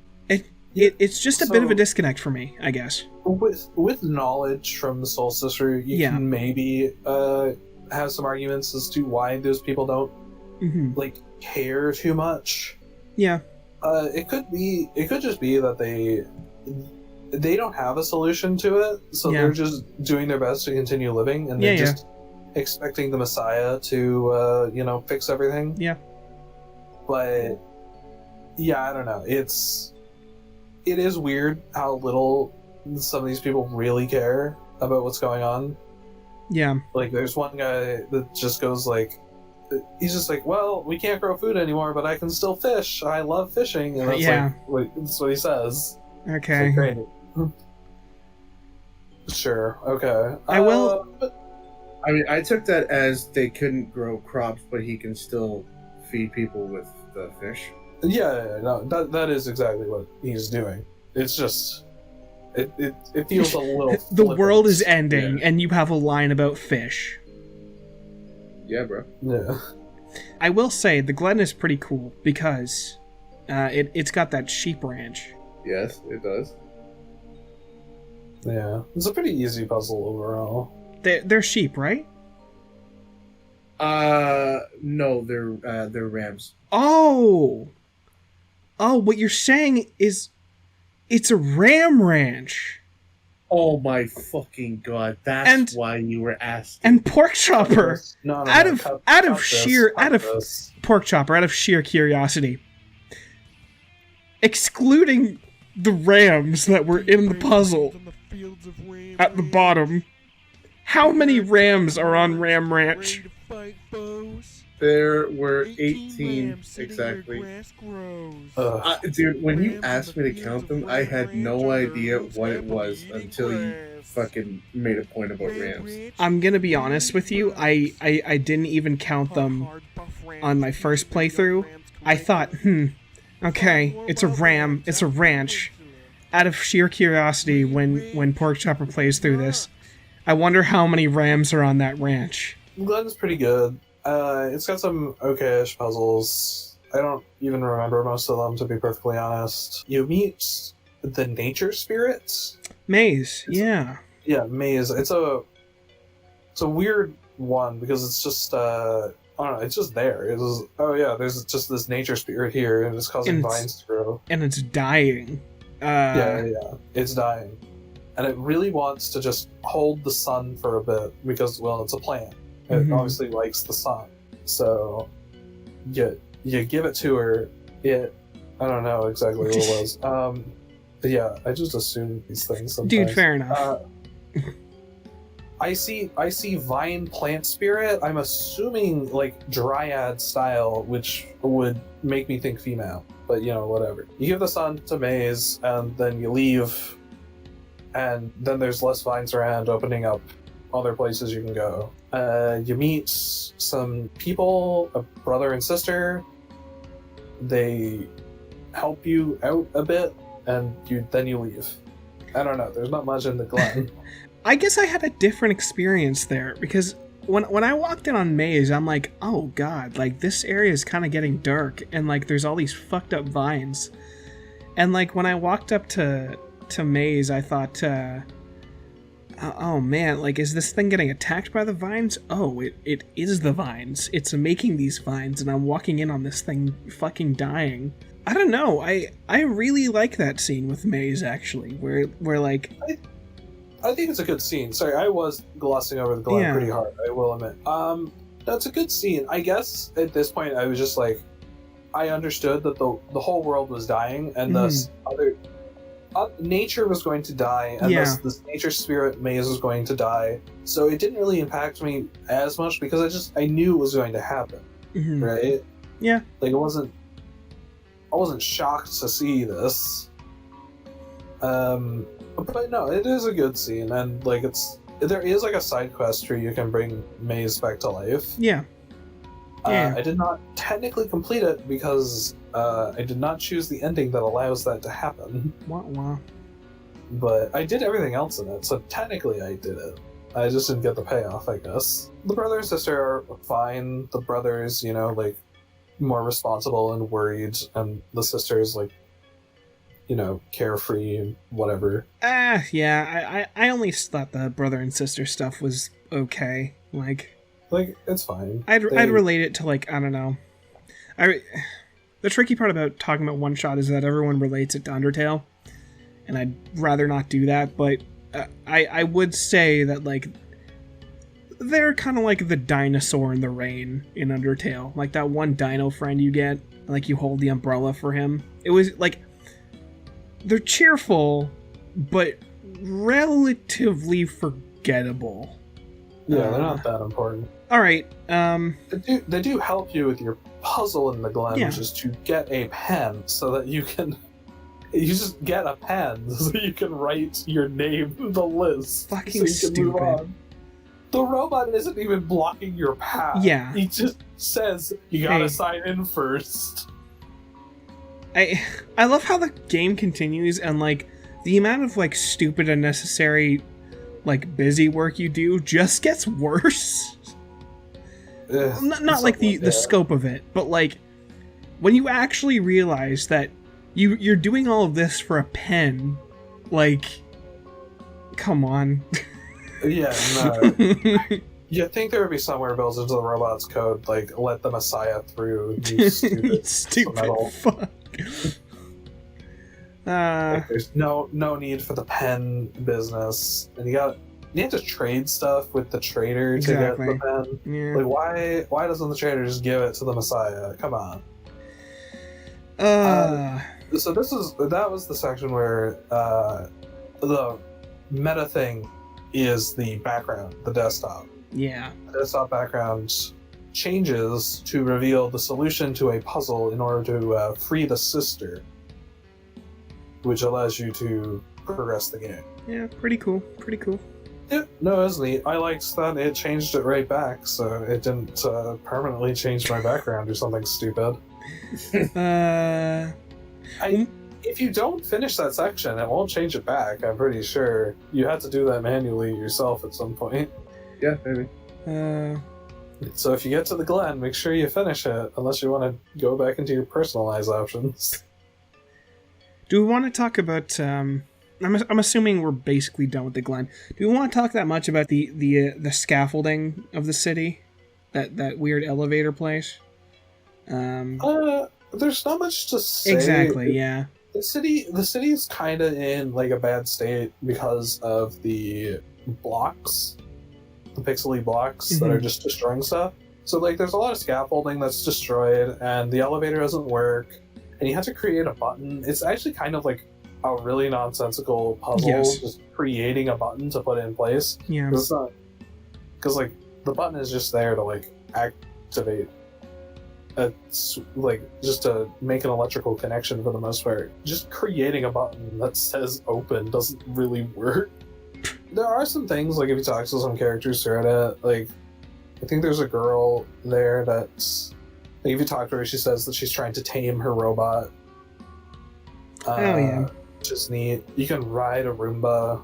[SPEAKER 1] It's just a bit of a disconnect for me, I guess.
[SPEAKER 2] With knowledge from the Solstice route, you can maybe have some arguments as to why those people don't like care too much. Yeah. It could just be that they don't have a solution to it, so they're just doing their best to continue living, and they're just expecting the Messiah to you know, fix everything. Yeah. But yeah, I don't know. It is weird how little some of these people really care about what's going on. Yeah. Like, there's one guy that just goes like, he's just like, well, we can't grow food anymore, but I can still fish. I love fishing. And that's that's what he says. Okay. Like, great. Sure. Okay.
[SPEAKER 3] I will. I mean, I took that as they couldn't grow crops, but he can still feed people with the fish.
[SPEAKER 2] Yeah, no, that is exactly what he's doing. It's just, It feels a little.
[SPEAKER 1] The
[SPEAKER 2] flippant.
[SPEAKER 1] world is ending,
[SPEAKER 3] Yeah.
[SPEAKER 1] and you have a line about fish.
[SPEAKER 3] Yeah, bro.
[SPEAKER 2] Yeah.
[SPEAKER 1] I will say the Glen is pretty cool because it's got that sheep ranch.
[SPEAKER 3] Yes, it does.
[SPEAKER 2] Yeah. It's a pretty easy puzzle overall.
[SPEAKER 1] They're sheep, right?
[SPEAKER 3] No, they're rams.
[SPEAKER 1] Oh, what you're saying is it's a ram ranch.
[SPEAKER 3] Oh my fucking god! That's
[SPEAKER 1] And-
[SPEAKER 3] why you were asking.
[SPEAKER 1] And Porkchopper,
[SPEAKER 2] No,
[SPEAKER 1] out
[SPEAKER 2] no,
[SPEAKER 1] of
[SPEAKER 2] cut-
[SPEAKER 1] out
[SPEAKER 2] cut
[SPEAKER 1] of
[SPEAKER 2] this,
[SPEAKER 1] sheer
[SPEAKER 2] cut
[SPEAKER 1] out of
[SPEAKER 2] this.
[SPEAKER 1] Porkchopper, out of sheer curiosity, excluding the rams that were in the puzzle at the bottom, how many rams are on Ram Ranch?
[SPEAKER 3] There were 18 exactly. Dude, when you asked me to count them, I had no idea what it was until you fucking made a point about rams.
[SPEAKER 1] I'm gonna be honest with you, I didn't even count them on my first playthrough. I thought, okay, it's a ram, it's a ranch. Out of sheer curiosity, when Porkchopper plays through this, I wonder how many rams are on that ranch.
[SPEAKER 2] Glen's pretty good. It's got some okay-ish puzzles. I don't even remember most of them, to be perfectly honest. You meet the nature spirits.
[SPEAKER 1] Maze, yeah.
[SPEAKER 2] Yeah, maze. It's a weird one because it's just I don't know. It's just there. There's just this nature spirit here, and it's causing
[SPEAKER 1] And it's-
[SPEAKER 2] vines to grow.
[SPEAKER 1] And it's dying.
[SPEAKER 2] Yeah, it's dying, and it really wants to just hold the sun for a bit because, well, it's a plant. It
[SPEAKER 1] Mhm.
[SPEAKER 2] obviously likes the sun, so you give it to her. I don't know exactly what it was. But yeah, I just assume these things sometimes.
[SPEAKER 1] Dude, fair enough.
[SPEAKER 2] I see vine plant spirit. I'm assuming like dryad style, which would make me think female. But whatever. You give the sun to Maze, and then you leave, and then there's less vines around, opening up other places you can go. You meet some people, a brother and sister. They help you out a bit, and then you leave. I don't know. There's not much in the Glen.
[SPEAKER 1] I guess I had a different experience there because when I walked in on Maze, I'm like, oh god, like this area is kind of getting dark, and like there's all these fucked up vines, and like when I walked up to Maze, I thought, oh man, like is this thing getting attacked by the vines? Oh, it is the vines. It's making these vines, and I'm walking in on this thing fucking dying. I don't know. I really like that scene with Maze actually, where like.
[SPEAKER 2] I think it's a good scene. Sorry, I was glossing over the Glen pretty hard, I will admit. That's a good scene. I guess at this point I was just like, I understood that the whole world was dying, and thus nature was going to die, and thus this nature spirit Maze was going to die. So it didn't really impact me as much because I knew it was going to happen, right?
[SPEAKER 1] Yeah.
[SPEAKER 2] Like I wasn't shocked to see this. But no, it is a good scene, and like there is like a side quest where you can bring Maze back to life.
[SPEAKER 1] Yeah.
[SPEAKER 2] I did not technically complete it because I did not choose the ending that allows that to happen.
[SPEAKER 1] Wah, wah.
[SPEAKER 2] But I did everything else in it, so technically I did it. I just didn't get the payoff, I guess. The brother and sister are fine. The brother is, like more responsible and worried, and the sister is like, carefree and whatever.
[SPEAKER 1] Yeah, I only thought the brother and sister stuff was okay. Like
[SPEAKER 2] it's fine.
[SPEAKER 1] I'd relate it to like, I don't know. The tricky part about talking about OneShot is that everyone relates it to Undertale, and I'd rather not do that, but I would say that like they're kind of like the dinosaur in the rain in Undertale. Like that one dino friend you get, like you hold the umbrella for him. It was like they're cheerful, but relatively forgettable.
[SPEAKER 2] Yeah, they're not that important.
[SPEAKER 1] All right.
[SPEAKER 2] They do help you with your puzzle in the Glen,
[SPEAKER 1] Yeah.
[SPEAKER 2] which is to get a pen so that you can. You just get a pen so you can write your name in the list.
[SPEAKER 1] Fucking
[SPEAKER 2] so you can move
[SPEAKER 1] stupid.
[SPEAKER 2] on. The robot isn't even blocking your path.
[SPEAKER 1] Yeah.
[SPEAKER 2] He just says you gotta
[SPEAKER 1] Hey.
[SPEAKER 2] sign in first.
[SPEAKER 1] I love how the game continues and like the amount of like stupid, unnecessary, like busy work you do just gets worse. Not like the scope of it, but like when you actually realize that you're doing all of this for a pen, like, come on.
[SPEAKER 2] Yeah, no. You think there would be somewhere built into the robot's code, like, let the Messiah through, you stupid metal.
[SPEAKER 1] Fuck.
[SPEAKER 2] Like, there's no need for the pen business, and you have to trade stuff with the trader to get the pen.
[SPEAKER 1] Yeah.
[SPEAKER 2] Like, why doesn't the trader just give it to the Messiah? Come on. So that was the section where the meta thing is the background, the desktop.
[SPEAKER 1] Yeah.
[SPEAKER 2] The desktop background changes to reveal the solution to a puzzle in order to free the sister, which allows you to progress the game.
[SPEAKER 1] Yeah, pretty cool.
[SPEAKER 2] Yeah, no, it was neat. I liked that it changed it right back, so it didn't permanently change my background or something stupid. If you don't finish that section, it won't change it back, I'm pretty sure. You had to do that manually yourself at some point.
[SPEAKER 3] Yeah, maybe.
[SPEAKER 2] So if you get to the Glen, make sure you finish it, unless you want to go back into your personalized options.
[SPEAKER 1] Do we want to talk about... I'm assuming we're basically done with the Glen. Do we want to talk that much about the scaffolding of the city? That weird elevator place?
[SPEAKER 2] There's not much to say.
[SPEAKER 1] Exactly, yeah.
[SPEAKER 2] The city is kind of in like a bad state because of the blocks, the pixely blocks that are just destroying stuff. So like, there's a lot of scaffolding that's destroyed, and the elevator doesn't work, and you have to create a button. It's actually kind of like a really nonsensical puzzle, just creating a button to put in place.
[SPEAKER 1] Yeah.
[SPEAKER 2] Because like the button is just there to like activate. It's like just to make an electrical connection for the most part. Just creating a button that says open doesn't really work. There are some things, like if you talk to some characters throughout it, like I think there's a girl there that's like, if you talk to her, she says that she's trying to tame her robot.
[SPEAKER 1] Oh yeah.
[SPEAKER 2] Which is neat. You can ride a Roomba.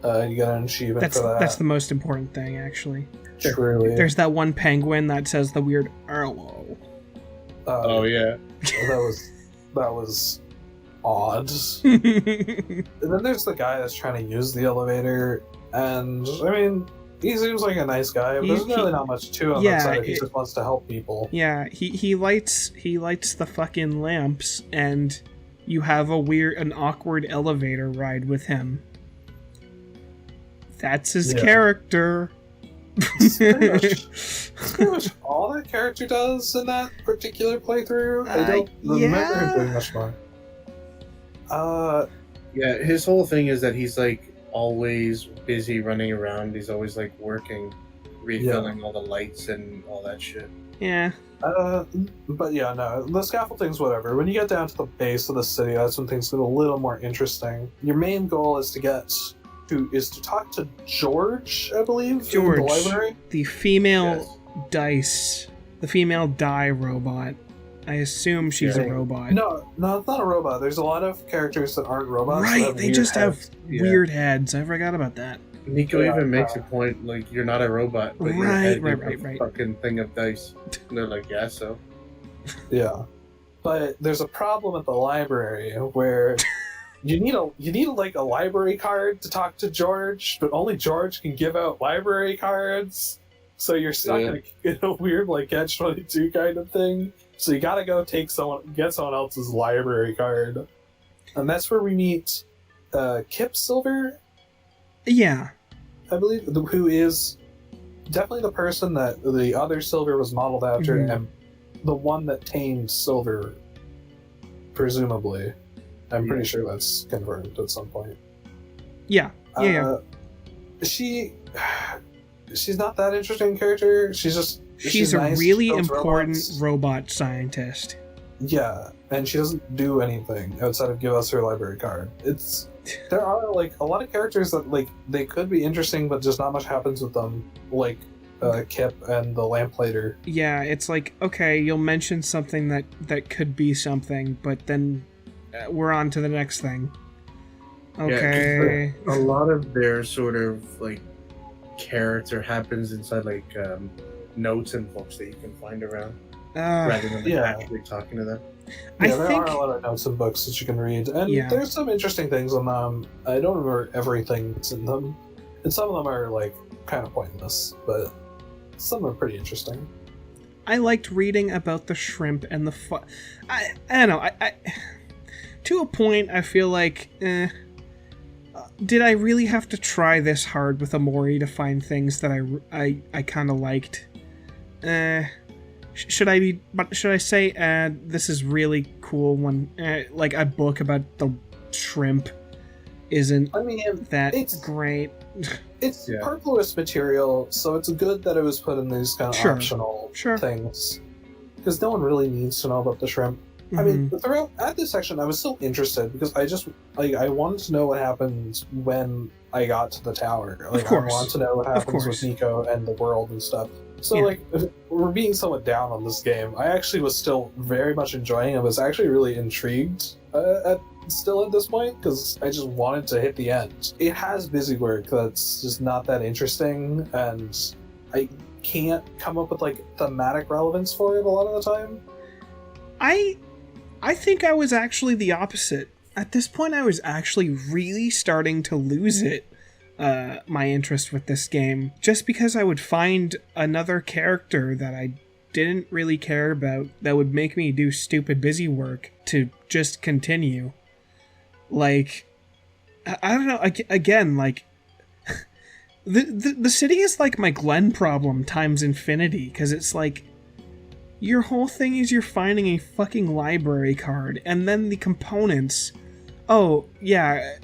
[SPEAKER 2] You get an achievement for that.
[SPEAKER 1] That's the most important thing, actually.
[SPEAKER 2] Truly.
[SPEAKER 1] There's that one penguin that says the weird "Arlo."
[SPEAKER 3] Oh yeah.
[SPEAKER 2] That was odd. And then there's the guy that's trying to use the elevator, and I mean, he seems like a nice guy, but there's really not much to him outside of he just wants to help people.
[SPEAKER 1] Yeah, he lights the fucking lamps, and you have an awkward elevator ride with him. That's his character.
[SPEAKER 2] It's pretty much all that character does in that particular playthrough. I don't remember him doing much more.
[SPEAKER 3] Yeah, his whole thing is that he's like always busy running around. He's always like working, refilling all the lights and all that shit.
[SPEAKER 1] Yeah.
[SPEAKER 2] But yeah, no, the scaffolding's whatever. When you get down to the base of the city, that's when things get a little more interesting. Your main goal is to talk to George, I believe,
[SPEAKER 1] George,
[SPEAKER 2] in the library.
[SPEAKER 1] The female dice, the female die robot. I assume she's a robot.
[SPEAKER 2] No, it's not a robot. There's a lot of characters that aren't robots.
[SPEAKER 1] Right, they just have weird heads. I forgot about that.
[SPEAKER 3] Nico even makes a point, like, you're not a robot, but
[SPEAKER 1] right.
[SPEAKER 3] Fucking thing of dice. And they're like, yeah, so.
[SPEAKER 2] Yeah. But there's a problem at the library where you need a library card to talk to George, but only George can give out library cards. So you're stuck in a weird like catch-22 kind of thing. So you gotta go get someone else's library card. And that's where we meet Kip Silver.
[SPEAKER 1] Yeah.
[SPEAKER 2] I believe, who is definitely the person that the other Silver was modeled after, and the one that tamed Silver, presumably. I'm pretty sure that's confirmed at some point.
[SPEAKER 1] Yeah.
[SPEAKER 2] She's not that interesting character. She's
[SPEAKER 1] a
[SPEAKER 2] nice.
[SPEAKER 1] really
[SPEAKER 2] She builds
[SPEAKER 1] important
[SPEAKER 2] robots.
[SPEAKER 1] robot scientist.
[SPEAKER 2] Yeah, and she doesn't do anything outside of give us her library card. There are like a lot of characters that like they could be interesting, but just not much happens with them. Like Kip and the lamplighter.
[SPEAKER 1] Yeah, it's like, okay, you'll mention something that could be something, but then we're on to the next thing. Okay.
[SPEAKER 3] A lot of their sort of like character happens inside like notes and books that you can find around, rather than like, actually talking to them.
[SPEAKER 2] Yeah, there are a lot of notes and books that you can read, and there's some interesting things in them. I don't remember everything that's in them, and some of them are like kind of pointless, but some are pretty interesting.
[SPEAKER 1] I liked reading about the shrimp and the I don't know. I to a point, I feel like, did I really have to try this hard with Amori to find things that I kind of liked? Should I say this is really cool when like a book about the shrimp isn't it's great?
[SPEAKER 2] It's superfluous material, so it's good that it was put in these kind of optional things, because no one really needs to know about the shrimp. I mean, throughout at this section, I was still interested because I wanted to know what happens when I got to the tower. Like, I want to know what happens with Nico and the world and stuff. So, like, we're being somewhat down on this game. I actually was still very much enjoying it. I was actually really intrigued at this point, because I just wanted to hit the end. It has busy work that's just not that interesting, and I can't come up with, like, thematic relevance for it a lot of the time.
[SPEAKER 1] I think I was actually the opposite. At this point, I was actually really starting to lose it. My interest with this game, just because I would find another character that I didn't really care about that would make me do stupid busy work to just continue. Like, I don't know, again, like, the city is like my Glenn problem times infinity, because it's like, your whole thing is you're finding a fucking library card, and then the components, oh, yeah,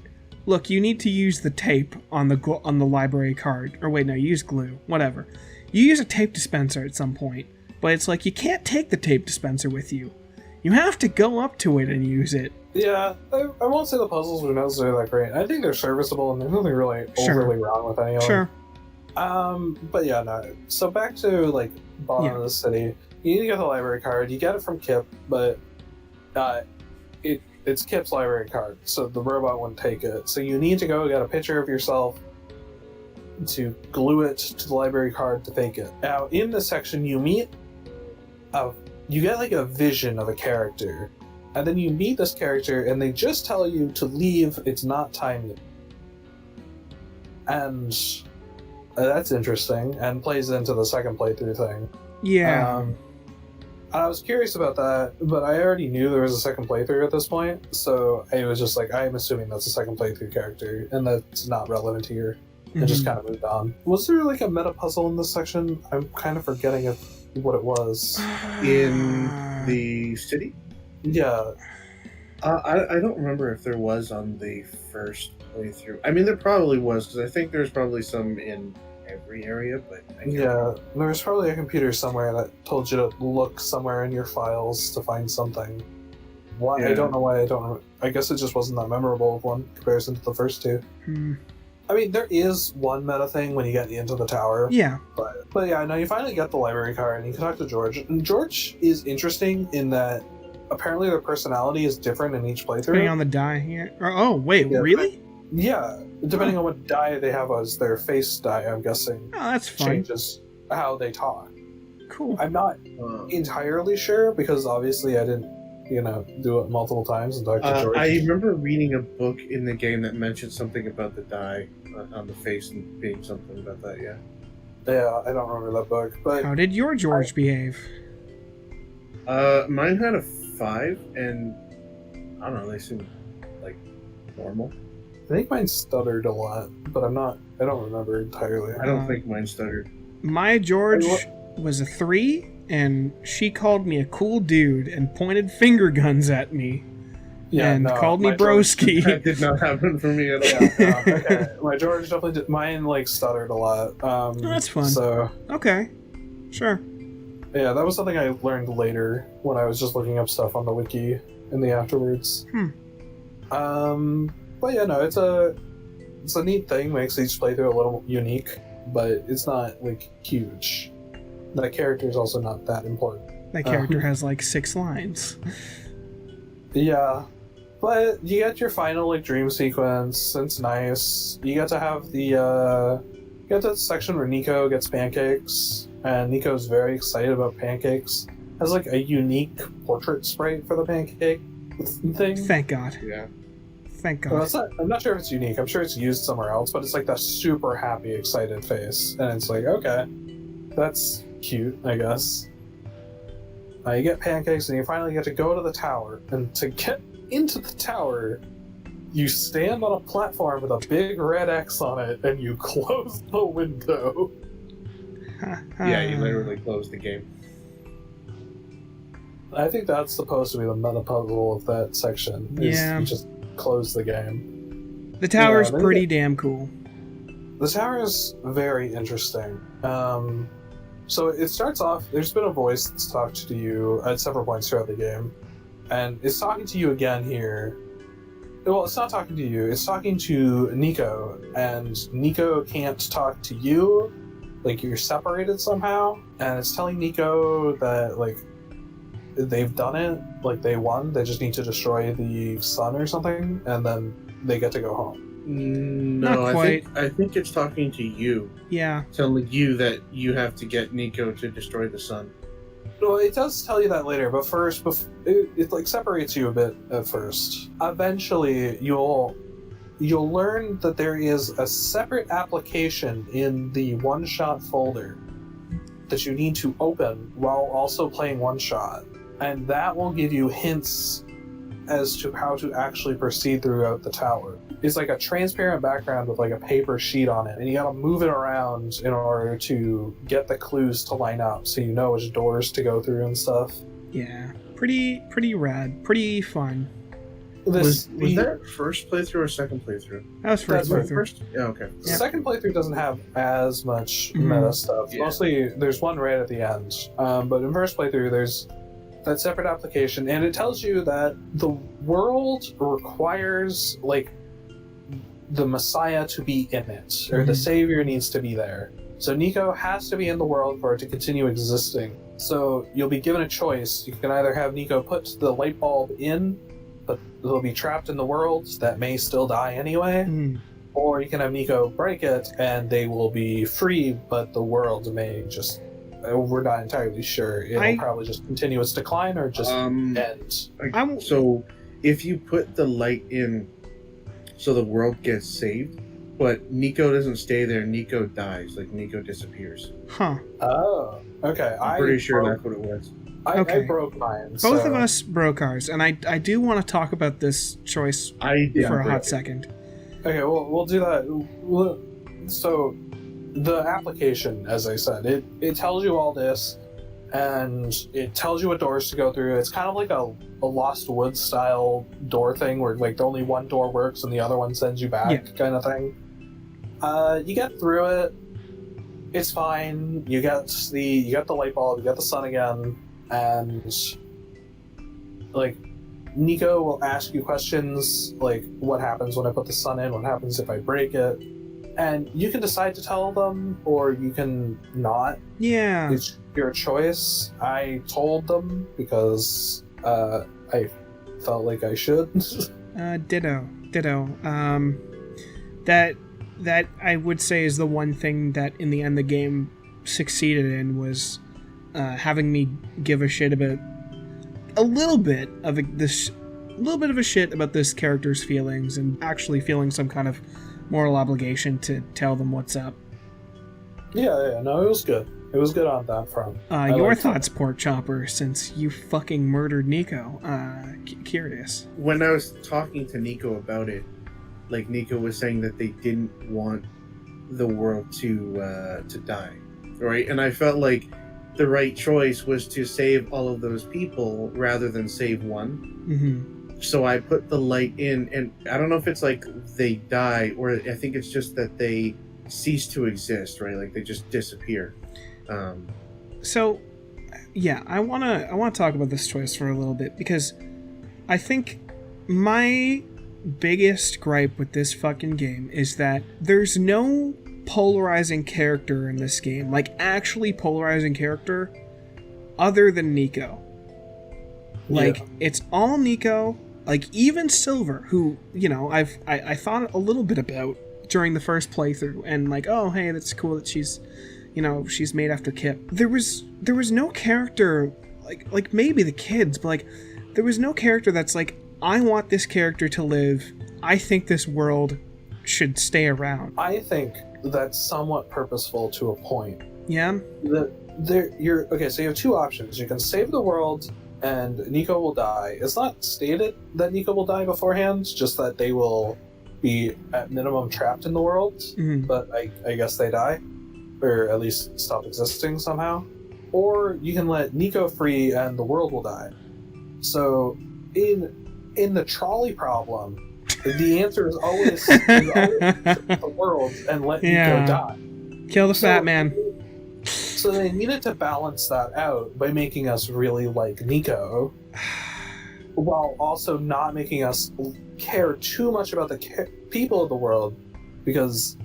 [SPEAKER 1] look, you need to use the tape on the library card. Or wait, no, you use glue. Whatever. You use a tape dispenser at some point, but it's like you can't take the tape dispenser with you. You have to go up to it and use it.
[SPEAKER 2] Yeah, I won't say the puzzles are necessarily that great. I think they're serviceable, and there's nothing really overly wrong with any of them. But yeah, no. So back to like bottom of the city. You need to get the library card. You get it from Kip, but it's Kip's library card, so the robot wouldn't take it. So you need to go get a picture of yourself to glue it to the library card to fake it. Now, in this section, you get like a vision of a character, and then you meet this character, and they just tell you to leave. It's not time yet. And that's interesting, and plays into the second playthrough thing.
[SPEAKER 1] Yeah.
[SPEAKER 2] I was curious about that, but I already knew there was a second playthrough at this point, so I was just like, I'm assuming that's a second playthrough character, and that's not relevant here. And just kind of moved on. Was there like a meta puzzle in this section? I'm kind of forgetting what it was.
[SPEAKER 3] In the city?
[SPEAKER 2] Yeah.
[SPEAKER 3] I don't remember if there was on the first playthrough. I mean, there probably was, because I think there's probably some in every area, but
[SPEAKER 2] there was probably a computer somewhere that told you to look somewhere in your files to find something. Why? I don't know why. I guess it just wasn't that memorable of one comparison to the first two. I mean, there is one meta thing when you get into the tower.
[SPEAKER 1] Yeah.
[SPEAKER 2] But yeah, now you finally get the library card and you can talk to George. And George is interesting in that apparently their personality is different in each playthrough.
[SPEAKER 1] Depending on the die. Yeah. Oh, wait, really?
[SPEAKER 2] Yeah, depending on what die they have as their face die, I'm guessing.
[SPEAKER 1] Oh, that's fun.
[SPEAKER 2] Changes how they talk.
[SPEAKER 1] Cool.
[SPEAKER 2] I'm not entirely sure, because obviously I didn't, do it multiple times and talk to George.
[SPEAKER 3] I remember reading a book in the game that mentioned something about the die on the face and being something about that, yeah.
[SPEAKER 2] Yeah, I don't remember that book, but...
[SPEAKER 1] How did your George behave?
[SPEAKER 3] Mine had a 5, and I don't know, they seemed like normal.
[SPEAKER 2] I think mine stuttered a lot, but I don't remember entirely.
[SPEAKER 3] I don't think mine stuttered.
[SPEAKER 1] My George was a 3, and she called me a cool dude and pointed finger guns at me.
[SPEAKER 2] Yeah,
[SPEAKER 1] and called me broski.
[SPEAKER 3] That did not happen for me at all.
[SPEAKER 2] Yeah, okay. My George definitely did. Mine stuttered a lot.
[SPEAKER 1] That's fun.
[SPEAKER 2] So
[SPEAKER 1] okay, sure.
[SPEAKER 2] Yeah, that was something I learned later when I was just looking up stuff on the wiki in the afterwards. But yeah, no, it's a neat thing. Makes each playthrough a little unique, but it's not huge. That character is also not that important.
[SPEAKER 1] That character has 6 lines.
[SPEAKER 2] Yeah. But you get your final like dream sequence. It's nice. You get to have the you get that section where Nico gets pancakes, and Nico's very excited about pancakes. Has like a unique portrait sprite for the pancake thing.
[SPEAKER 1] Thank God.
[SPEAKER 3] Yeah.
[SPEAKER 1] Thank God.
[SPEAKER 2] Well, I'm not sure if it's unique. I'm sure it's used somewhere else, but it's like that super happy, excited face, and it's like, okay, that's cute, I guess. You get pancakes, and you finally get to go to the tower, and to get into the tower, you stand on a platform with a big red X on it, and you close the window.
[SPEAKER 3] Yeah, you literally closed the game.
[SPEAKER 2] I think that's supposed to be the meta puzzle of that section.
[SPEAKER 1] Yeah.
[SPEAKER 2] You just close the game.
[SPEAKER 1] The tower's
[SPEAKER 2] Yeah,
[SPEAKER 1] pretty damn cool.
[SPEAKER 2] The tower is very interesting. So it starts off, there's been a voice that's talked to you at several points throughout the game, and it's talking to you again here. Well, it's not talking to you, it's talking to Nico, and Nico can't talk to you, like you're separated somehow, and it's telling Nico that, like, they've done it, like they won, they just need to destroy the sun or something, and then they get to go home.
[SPEAKER 3] No,
[SPEAKER 1] Not quite.
[SPEAKER 3] I think it's talking to you,
[SPEAKER 1] Yeah.
[SPEAKER 3] telling you that you have to get Nico to destroy the sun.
[SPEAKER 2] Well, it does tell you that later, but first, it like separates you a bit at first. Eventually, you'll learn that there is a separate application in the OneShot folder that you need to open while also playing OneShot, and that will give you hints as to how to actually proceed throughout the tower. It's like a transparent background with like a paper sheet on it, and you gotta move it around in order to get the clues to line up so you know which doors to go through and stuff.
[SPEAKER 1] Yeah. Pretty rad. Pretty fun.
[SPEAKER 3] Was that first playthrough or second playthrough?
[SPEAKER 1] That was first.
[SPEAKER 2] That's
[SPEAKER 3] First? Yeah, okay.
[SPEAKER 2] The second playthrough doesn't have as much meta stuff.
[SPEAKER 3] Yeah.
[SPEAKER 2] Mostly, there's one right at the end. But in first playthrough, there's that separate application, and it tells you that the world requires, like, the Messiah to be in it, or the Savior needs to be there. So Nico has to be in the world for it to continue existing. So you'll be given a choice. You can either have Nico put the light bulb in, but they'll be trapped in the world that may still die anyway, or you can have Nico break it and they will be free, but the world may just, we're not entirely sure. It'll probably just continue its decline or just end.
[SPEAKER 3] So if you put the light in so the world gets saved, but Nico doesn't stay there, Nico dies, like Nico disappears.
[SPEAKER 1] Huh.
[SPEAKER 2] Oh, okay.
[SPEAKER 3] I'm pretty sure that's what it was.
[SPEAKER 2] I broke mine.
[SPEAKER 1] Both of us broke ours, and I do want to talk about this choice for a hot second.
[SPEAKER 2] Okay, we'll do that. So, the application, as I said, it tells you all this, and it tells you what doors to go through. It's kind of like a Lost Woods style door thing, where like only one door works and the other one sends you back, kind of thing. You get through it. It's fine. You get the light bulb. You get the sun again. And, like, Nico will ask you questions, like, what happens when I put the sun in? What happens if I break it? And you can decide to tell them, or you can not.
[SPEAKER 1] Yeah.
[SPEAKER 2] It's your choice. I told them because I felt like I should.
[SPEAKER 1] Ditto. That I would say is the one thing that, in the end, the game succeeded in was having me give a shit about a little bit of a shit about this character's feelings and actually feeling some kind of moral obligation to tell them what's up.
[SPEAKER 2] Yeah, no, it was good. It was good on that front.
[SPEAKER 1] Your thoughts, Porkchopper, since you fucking murdered Nico. Curious.
[SPEAKER 3] When I was talking to Nico about it, like, Nico was saying that they didn't want the world to die, right? And I felt like the right choice was to save all of those people rather than save one. So I put the light in, and I don't know if it's like they die, or I think it's just that they cease to exist, right? Like they just disappear.
[SPEAKER 1] So, yeah, I wanna talk about this choice for a little bit, because I think my biggest gripe with this fucking game is that there's no polarizing character in this game, like actually polarizing character, other than Nico. Like, it's all Nico Like, even Silver, who, you know, I thought a little bit about during the first playthrough, and like, oh, hey, that's cool that she's, you know, she's made after Kip. There was no character, like maybe the kids, but like, there was no character that's like, I want this character to live. I think this world should stay around.
[SPEAKER 2] I think that's somewhat purposeful to a point.
[SPEAKER 1] Yeah?
[SPEAKER 2] Okay, so you have two options. You can save the world and Nico will die. It's not stated that Nico will die beforehand, just that they will be at minimum trapped in the world, but I guess they die, or at least stop existing somehow. Or you can let Nico free and the world will die. So in the trolley problem, the answer is always the world and let Nico die.
[SPEAKER 1] Kill the fat man.
[SPEAKER 2] So they needed to balance that out by making us really like Nico, while also not making us care too much about the people of the world, because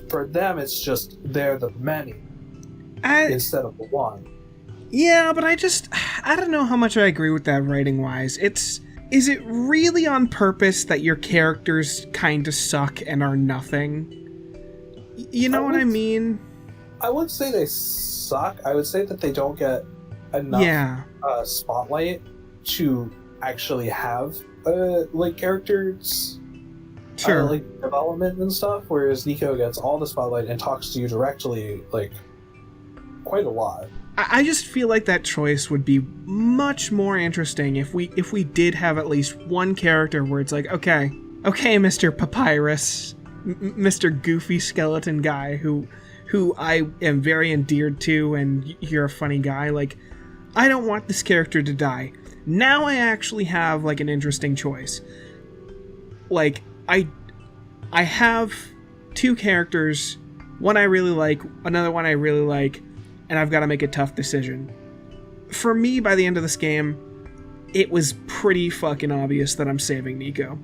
[SPEAKER 2] for them it's just they're the many instead of the one.
[SPEAKER 1] Yeah, but I don't know how much I agree with that writing-wise. Is it really on purpose that your characters kind of suck and are nothing? You know what I mean? I
[SPEAKER 2] wouldn't say they suck. I would say that they don't get enough spotlight to actually have like characters, like development and stuff. Whereas Nico gets all the spotlight and talks to you directly, like quite a lot.
[SPEAKER 1] I just feel like that choice would be much more interesting if we did have at least one character where it's like, okay, Mr. Papyrus, Mr. Goofy skeleton guy who I am very endeared to, and you're a funny guy. Like, I don't want this character to die. Now I actually have like an interesting choice. Like, I have two characters, one I really like, another one I really like, and I've got to make a tough decision. For me, by the end of this game, it was pretty fucking obvious that I'm saving Nico.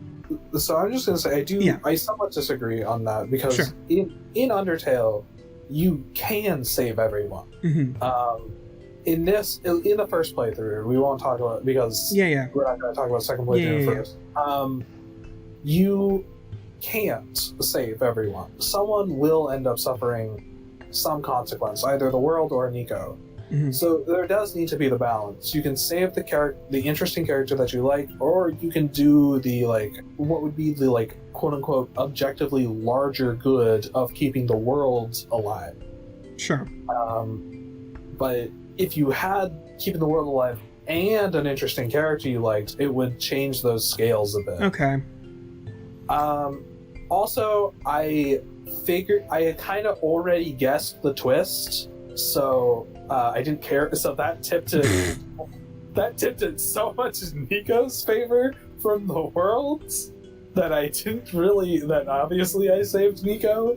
[SPEAKER 2] So I'm just gonna say I somewhat disagree on that, because in Undertale you can save everyone. In the first playthrough, we won't talk about it because we're not going to talk about second playthrough first. You can't save everyone. Someone will end up suffering some consequence, either the world or Nico. So there does need to be the balance. You can save the interesting character that you like, or you can do the what would be the quote unquote objectively larger good of keeping the world alive. Sure. But if you had keeping the world alive and an interesting character you liked, it would change those scales a bit. Okay. Also, I figured I had kind of already guessed the twist, so I didn't care. So that tipped it so much in Nico's favor from the world that I didn't really. That obviously I saved Nico.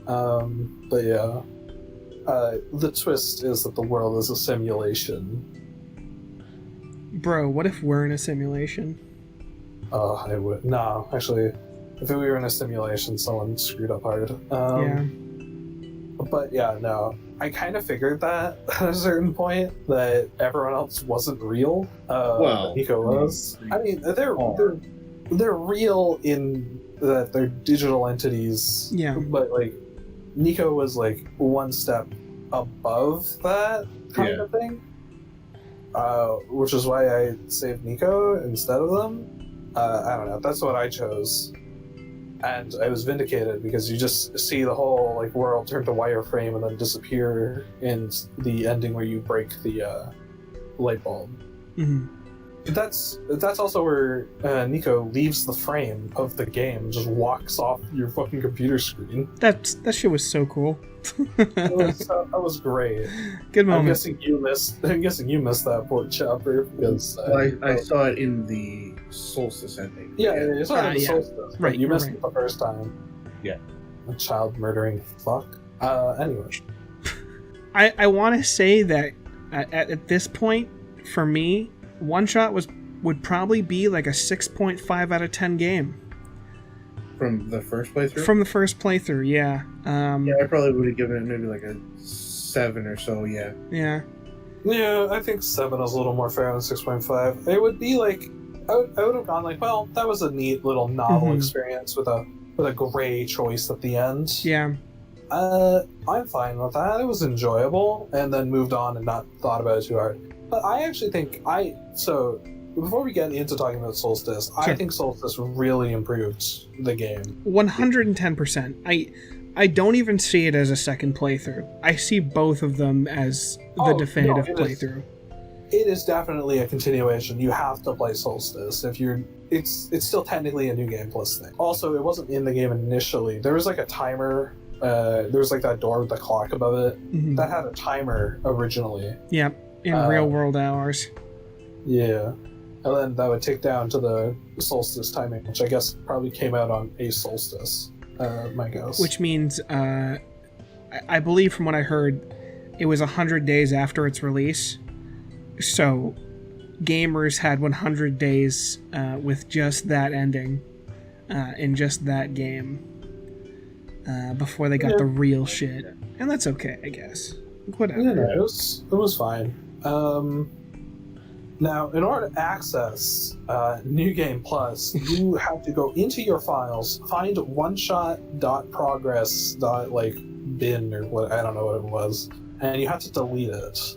[SPEAKER 2] But yeah, the twist is that the world is a simulation.
[SPEAKER 1] Bro, what if we're in a simulation?
[SPEAKER 2] Oh, I would. No, actually, if we were in a simulation, someone screwed up hard. Yeah. But yeah, no. I kind of figured that at a certain point that everyone else wasn't real. Well, Nico was. I mean, they're real in that they're digital entities. Yeah. But Nico was one step above that kind of thing. Which is why I saved Nico instead of them. I don't know. That's what I chose. And I was vindicated because you just see the whole world turn to wireframe and then disappear in the ending where you break the light bulb. Mm-hmm. That's also where Nico leaves the frame of the game, just walks off your fucking computer screen. That
[SPEAKER 1] shit was so cool.
[SPEAKER 2] That was great.
[SPEAKER 1] Good moment.
[SPEAKER 2] I'm guessing you missed that Porkchopper because
[SPEAKER 3] I saw it in the Solstice ending.
[SPEAKER 2] Yeah, you saw it in the Solstice.
[SPEAKER 1] Right,
[SPEAKER 2] you missed it the first time.
[SPEAKER 3] Yeah.
[SPEAKER 2] A child murdering fuck. Anyway.
[SPEAKER 1] I want to say that at this point, for me, OneShot would probably be a 6.5 out of 10 game.
[SPEAKER 3] From the first playthrough?
[SPEAKER 1] From the first playthrough, yeah.
[SPEAKER 3] Yeah, I probably would have given it maybe a 7 or so, yeah.
[SPEAKER 1] Yeah.
[SPEAKER 2] Yeah, I think 7 is a little more fair than 6.5. It would be I would have gone like, well, that was a neat little novel
[SPEAKER 1] Mhm.
[SPEAKER 2] experience with a gray choice at the end.
[SPEAKER 1] Yeah.
[SPEAKER 2] I'm fine with that. It was enjoyable, and then moved on and not thought about it too hard. But I actually think so. Before we get into talking about Solstice,
[SPEAKER 1] Sure.
[SPEAKER 2] I think Solstice really improved the game.
[SPEAKER 1] 110%. I don't even see it as a second playthrough. I see both of them as the definitive playthrough.
[SPEAKER 2] It is definitely a continuation. You have to play Solstice if you're. It's still technically a new game plus thing. Also, it wasn't in the game initially. There was like a timer. There was like that door with the clock above it.
[SPEAKER 1] Mhm.
[SPEAKER 2] That had a timer originally.
[SPEAKER 1] Yeah, in real world hours.
[SPEAKER 2] Yeah. And then that would tick down to the solstice timing, which I guess probably came out on a solstice, my guess.
[SPEAKER 1] Which means, I believe from what I heard, it was 100 days after its release. So, gamers had 100 days with just that ending in just that game before they got the real shit. And that's okay, I guess. Whatever.
[SPEAKER 2] Yeah, no, it was fine. Now, in order to access New Game Plus, you have to go into your files, find oneshot.progress.bin or what, I don't know what it was, and you have to delete it.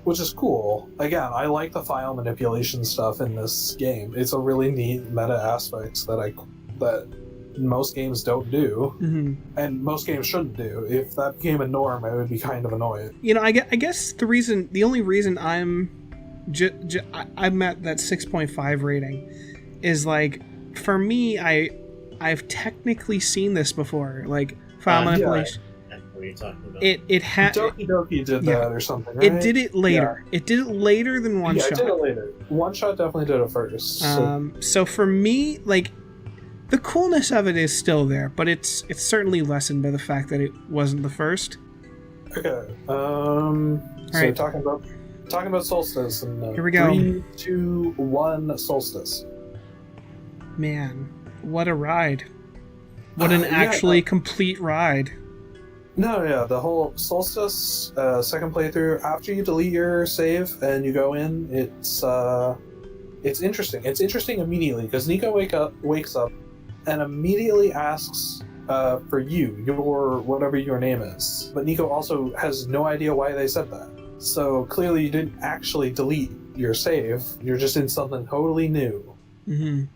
[SPEAKER 2] Which is cool. Again, I like the file manipulation stuff in this game. It's a really neat meta aspect that most games don't do, and most games shouldn't do. If that became a norm, I would be kind of annoyed.
[SPEAKER 1] You know, I guess the only reason I'm at that 6.5 rating is like, for me, I've technically seen this before, like file manipulation.
[SPEAKER 3] What are you talking about?
[SPEAKER 1] It had
[SPEAKER 2] Doki Doki did that or something, right?
[SPEAKER 1] It did it later. Yeah. It did it later than OneShot.
[SPEAKER 2] Yeah, it did it later. OneShot definitely did it first.
[SPEAKER 1] So for me, like, the coolness of it is still there, but it's certainly lessened by the fact that it wasn't the first.
[SPEAKER 2] Okay. So
[SPEAKER 1] right.
[SPEAKER 2] talking about Solstice, and
[SPEAKER 1] here we go.
[SPEAKER 2] 3, 2, 1, Solstice.
[SPEAKER 1] Man, what a ride! What an actually complete ride.
[SPEAKER 2] No, yeah, the whole Solstice second playthrough. After you delete your save and you go in, it's interesting. It's interesting immediately because Nico wakes up and immediately asks for your whatever your name is. But Nico also has no idea why they said that. So clearly you didn't actually delete your save. You're just in something totally new.
[SPEAKER 1] Mm-hmm.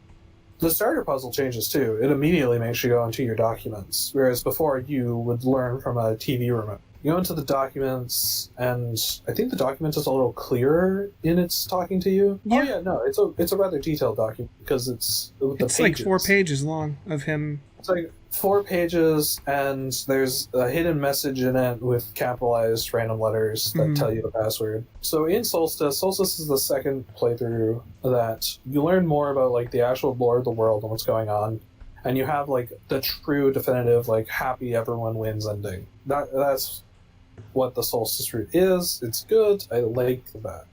[SPEAKER 2] The starter puzzle changes too. It immediately makes you go into your documents, whereas before you would learn from a TV remote. You go into the documents, and I think the document is a little clearer in its talking to you.
[SPEAKER 1] Yeah.
[SPEAKER 2] Oh yeah, no, it's a rather detailed document because it's
[SPEAKER 1] like 4 pages long of him.
[SPEAKER 2] It's like 4 pages, and there's a hidden message in it with capitalized random letters that tell you the password. So in Solstice is the second playthrough that you learn more about like the actual lore of the world and what's going on, and you have like the true definitive like happy everyone wins ending. That's what the Solstice route is. It's good. I like that.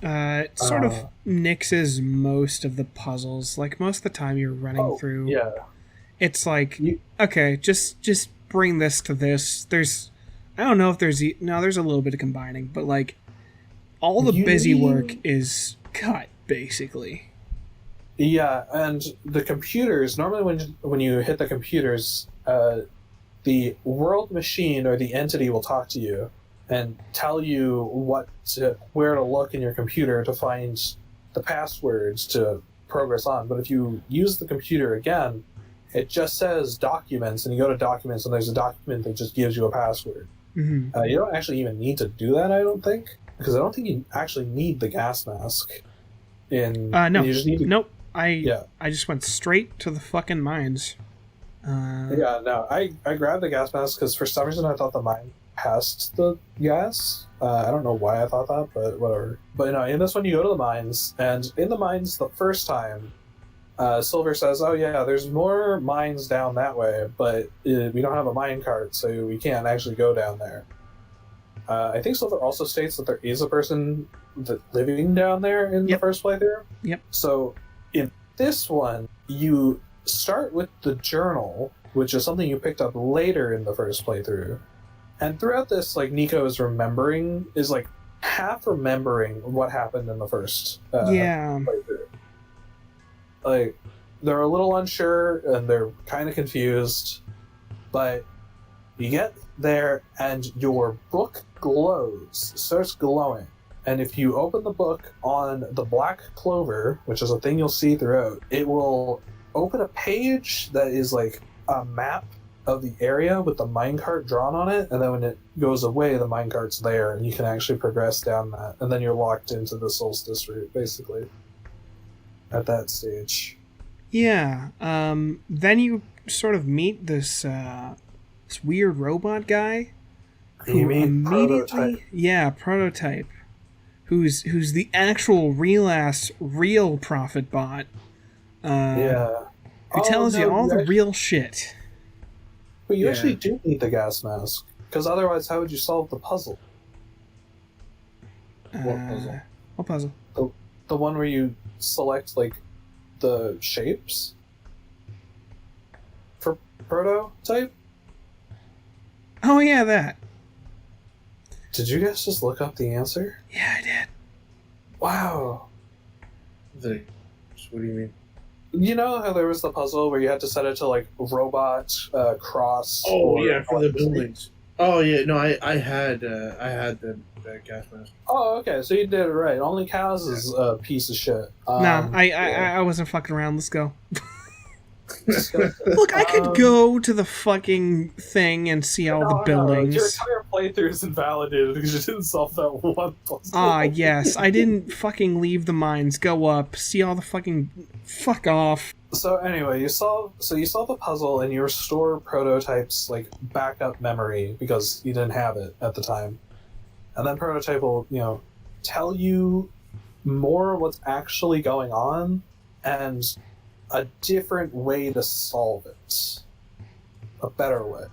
[SPEAKER 1] It sort of nixes most of the puzzles. Like, most of the time you're running through.
[SPEAKER 2] Yeah.
[SPEAKER 1] It's like, okay, just bring this to this. I don't know if there's a little bit of combining, but like, all the busy work is cut, basically.
[SPEAKER 2] Yeah, and the computers, normally when you hit the computers, the world machine or the entity will talk to you and tell you where to look in your computer to find the passwords to progress on. But if you use the computer again, it just says documents, and you go to documents, and there's a document that just gives you a password.
[SPEAKER 1] Mm-hmm.
[SPEAKER 2] You don't actually even need to do that, I don't think, because I don't think you actually need the gas mask.
[SPEAKER 1] No.
[SPEAKER 2] You just need to,
[SPEAKER 1] nope. I just went straight to the fucking mines.
[SPEAKER 2] I grabbed the gas mask because for some reason I thought the mine passed the gas. I don't know why I thought that, but whatever. But no, in this one you go to the mines, and in the mines the first time, Silver says, "Oh yeah, there's more mines down that way, but we don't have a mine cart, so we can't actually go down there." I think Silver also states that there is a person living down there in the first playthrough.
[SPEAKER 1] Yep.
[SPEAKER 2] So in this one, you start with the journal, which is something you picked up later in the first playthrough. And throughout this, like, Nico is half remembering what happened in the first
[SPEAKER 1] Yeah.
[SPEAKER 2] playthrough. Like, they're a little unsure and they're kind of confused, but you get there and your book glows, starts glowing. And if you open the book on the black clover, which is a thing you'll see throughout, it will open a page that is like a map of the area with the minecart drawn on it, and then when it goes away, the minecart's there, and you can actually progress down that, and then you're locked into the Solstice route, basically, at that stage.
[SPEAKER 1] Yeah. Then you sort of meet this weird robot guy.
[SPEAKER 2] You mean Prototype.
[SPEAKER 1] Yeah, Prototype. Who's the actual real Prophet bot.
[SPEAKER 2] Yeah.
[SPEAKER 1] Who tells you all the real shit.
[SPEAKER 2] But you actually do need the gas mask, because otherwise how would you solve the puzzle?
[SPEAKER 3] What puzzle?
[SPEAKER 1] What puzzle?
[SPEAKER 2] The one where you select, like, the shapes for Prototype?
[SPEAKER 1] Oh yeah, that.
[SPEAKER 2] Did you guys just look up the answer?
[SPEAKER 1] Yeah, I did.
[SPEAKER 2] Wow.
[SPEAKER 3] What do you mean?
[SPEAKER 2] You know how there was the puzzle where you had to set it to, like, robot, cross...
[SPEAKER 3] Oh,
[SPEAKER 2] or
[SPEAKER 3] yeah, for the buildings. Oh, yeah, no, I had the gas mask.
[SPEAKER 2] Oh, okay, so you did it right. Only Cows is a piece of shit.
[SPEAKER 1] No, I wasn't fucking around. Let's go. Look, I could go to the fucking thing and see all the buildings.
[SPEAKER 2] Your entire playthrough is invalidated because you didn't solve that one puzzle.
[SPEAKER 1] Ah, yes. I didn't fucking leave the mines, go up, see all the fucking... Fuck off.
[SPEAKER 2] So anyway, you solve the puzzle and you restore Prototype's, like, backup memory because you didn't have it at the time. And then Prototype will, tell you more of what's actually going on and a different way to solve it. A better way.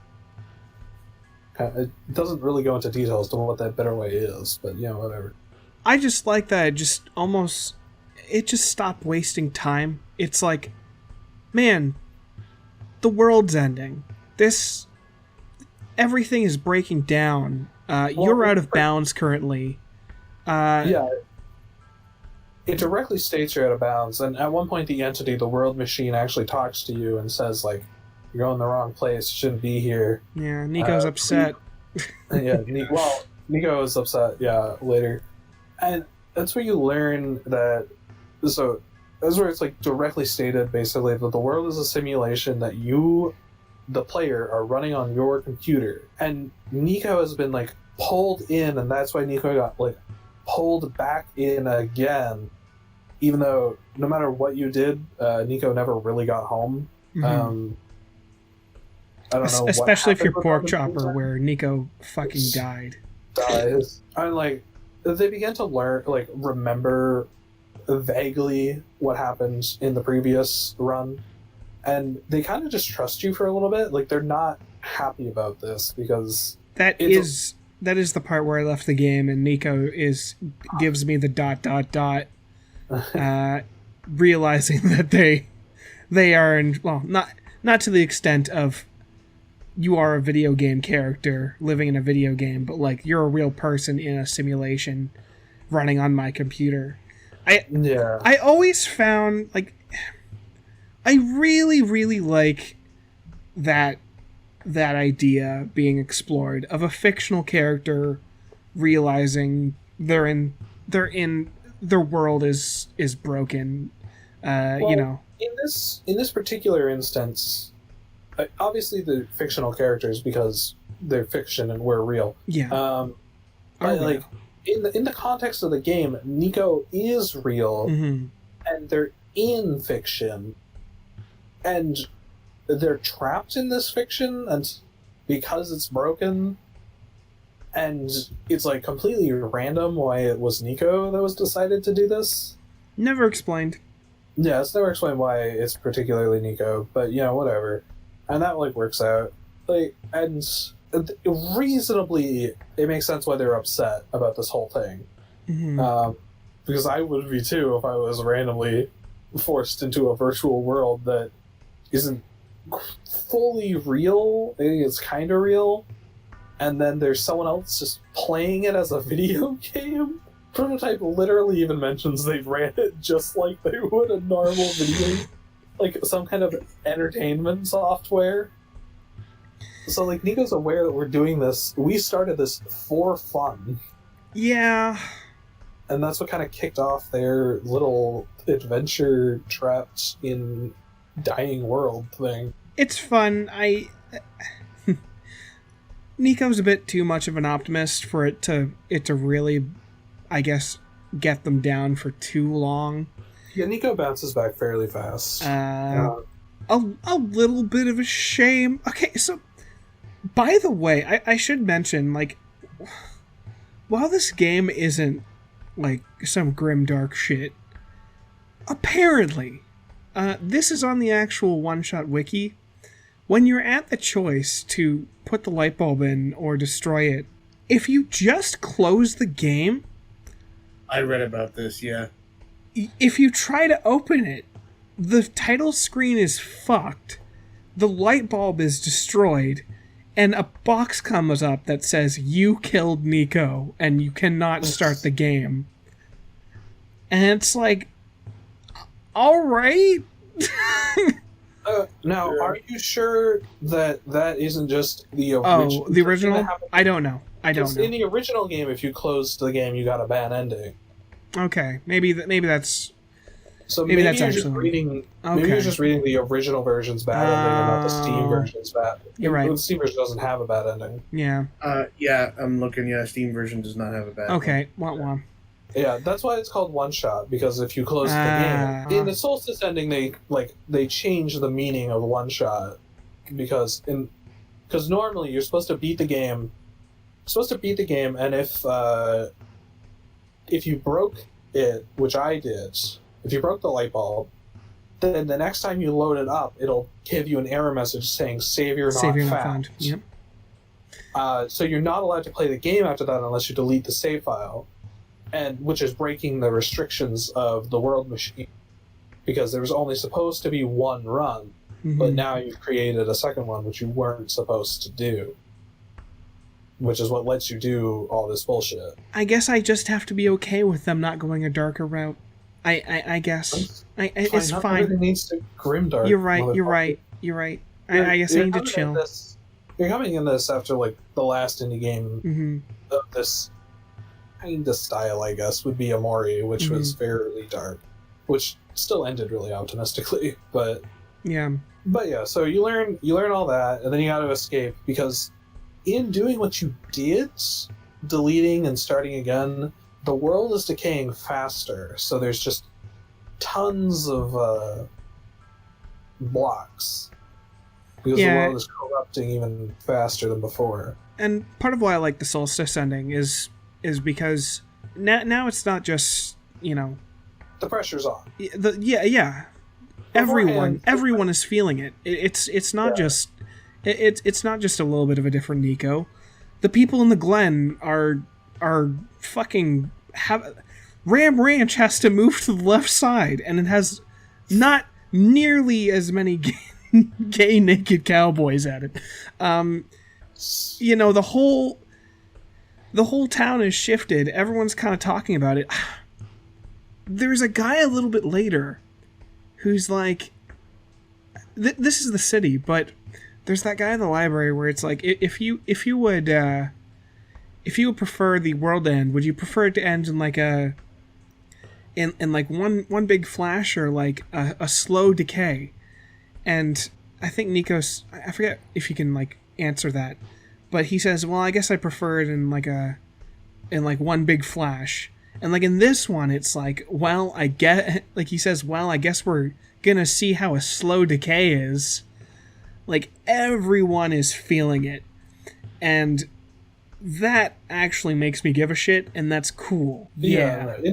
[SPEAKER 2] It doesn't really go into details to what that better way is, but, whatever.
[SPEAKER 1] I just like that it just stopped wasting time. It's like, man, the world's ending. Everything is breaking down. You're out of bounds currently.
[SPEAKER 2] Yeah. It directly states you're out of bounds, and at one point the entity, the world machine, actually talks to you and says, like, you're going the wrong place, you shouldn't be here.
[SPEAKER 1] Yeah, Nico's upset.
[SPEAKER 2] Nico is upset, later. And that's where you learn that... So, that's where it's, like, directly stated, basically, that the world is a simulation that you, the player, are running on your computer. And Nico has been, like, pulled in, and that's why Nico got, like, pulled back in again, even though no matter what you did, Nico never really got home.
[SPEAKER 1] Mm-hmm.
[SPEAKER 2] I don't know.
[SPEAKER 1] Especially if you're Porkchopper, where Nico fucking
[SPEAKER 2] dies. And, like, they began to remember vaguely what happened in the previous run, and they kind of just trust you for a little bit. Like, they're not happy about this because
[SPEAKER 1] that is the part where I left the game, and Nico gives me the ... realizing that they are not to the extent of you are a video game character living in a video game, but like you're a real person in a simulation running on my computer. I always found, like, I really, really like that idea being explored of a fictional character realizing their world is broken. In
[SPEAKER 2] this particular instance, obviously the fictional characters, because they're fiction and we're real.
[SPEAKER 1] Yeah.
[SPEAKER 2] Like, in the context of the game, Nico is real,
[SPEAKER 1] mm-hmm.
[SPEAKER 2] and they're in fiction, and they're trapped in this fiction, and because it's broken, and it's, like, completely random why it was Nico that was decided to do this.
[SPEAKER 1] Never explained.
[SPEAKER 2] Yeah, it's never explained why it's particularly Nico, but, whatever. And that, like, works out. Like, and reasonably, it makes sense why they're upset about this whole thing.
[SPEAKER 1] Mm-hmm.
[SPEAKER 2] Because I would be too if I was randomly forced into a virtual world that isn't fully real. It's kind of real, and then there's someone else just playing it as a video game. Prototype literally even mentions they ran it just like they would a normal video, like some kind of entertainment software. So, like, Nico's aware that we're doing this. We started this for fun.
[SPEAKER 1] Yeah.
[SPEAKER 2] And that's what kind of kicked off their little adventure trapped in dying world thing.
[SPEAKER 1] It's fun. Nico's a bit too much of an optimist for it to really, I guess, get them down for too long.
[SPEAKER 2] Yeah, Nico bounces back fairly fast.
[SPEAKER 1] A little bit of a shame. Okay, so, by the way, I should mention, like, while this game isn't, like, some grim dark shit, apparently, this is on the actual OneShot wiki. When you're at the choice to put the light bulb in or destroy it, if you just close the game...
[SPEAKER 3] I read about this, yeah.
[SPEAKER 1] If you try to open it, the title screen is fucked, the light bulb is destroyed, and a box comes up that says, "You killed Nico, and you cannot start the game." And it's like, alright?
[SPEAKER 2] Now, are you sure that isn't just the
[SPEAKER 1] Oh,
[SPEAKER 2] original?
[SPEAKER 1] the original? I don't know.
[SPEAKER 2] In the original game, if you closed the game, you got a bad ending.
[SPEAKER 1] Okay, maybe that's...
[SPEAKER 2] So
[SPEAKER 1] maybe that's
[SPEAKER 2] you're
[SPEAKER 1] actually...
[SPEAKER 2] just reading.
[SPEAKER 1] Okay.
[SPEAKER 2] Maybe you're just reading the original version's bad ending and not the Steam version's bad.
[SPEAKER 1] You're right.
[SPEAKER 2] The Steam version doesn't have a bad ending.
[SPEAKER 1] Yeah.
[SPEAKER 3] Yeah, I'm looking. Yeah, Steam version does not have a bad.
[SPEAKER 1] Okay. Wah.
[SPEAKER 2] Yeah, that's why it's called OneShot, because if you close the game in the Solstice ending, they change the meaning of OneShot because normally you're supposed to beat the game. And if you broke it, which I did, if you broke the light bulb, then the next time you load it up, it'll give you an error message saying "Savior not found."
[SPEAKER 1] Yep.
[SPEAKER 2] So you're not allowed to play the game after that unless you delete the save file, and which is breaking the restrictions of the world machine, because there was only supposed to be one run, but now you've created a second one which you weren't supposed to do, which is what lets you do all this bullshit.
[SPEAKER 1] I guess I just have to be okay with them not going a darker route. I guess. It's fine.
[SPEAKER 2] Everything needs to grimdark.
[SPEAKER 1] You're right. I guess I need to chill.
[SPEAKER 2] You're coming in this after, like, the last indie game of this kind of style, I guess, would be Amori, which was fairly dark, which still ended really optimistically, but...
[SPEAKER 1] Yeah.
[SPEAKER 2] But yeah, so you learn all that, and then you gotta escape, because in doing what you did, deleting and starting again, the world is decaying faster, so there's just tons of blocks. Because the world is corrupting even faster than before.
[SPEAKER 1] And part of why I like the Solstice ending is because now it's not just, the
[SPEAKER 2] pressure's on.
[SPEAKER 1] Everyone is feeling it. It's not just it's not just a little bit of a different Nico. The people in the Glen are fucking Ram Ranch has to move to the left side, and it has not nearly as many gay naked cowboys at it. The whole town is shifted. Everyone's kind of talking about it. There's a guy a little bit later who's like, this is the city, but there's that guy in the library where it's like, if you would prefer the world to end, would you prefer it to end in like one big flash, or like a slow decay? And I think Nico's, I forget if he can like answer that, but he says, well, I guess I prefer it in one big flash. And like in this one, it's like, well, I get, like he says, well, I guess we're gonna see how a slow decay is. Like, everyone is feeling it. And that actually makes me give a shit, and that's cool. Yeah.
[SPEAKER 2] Right.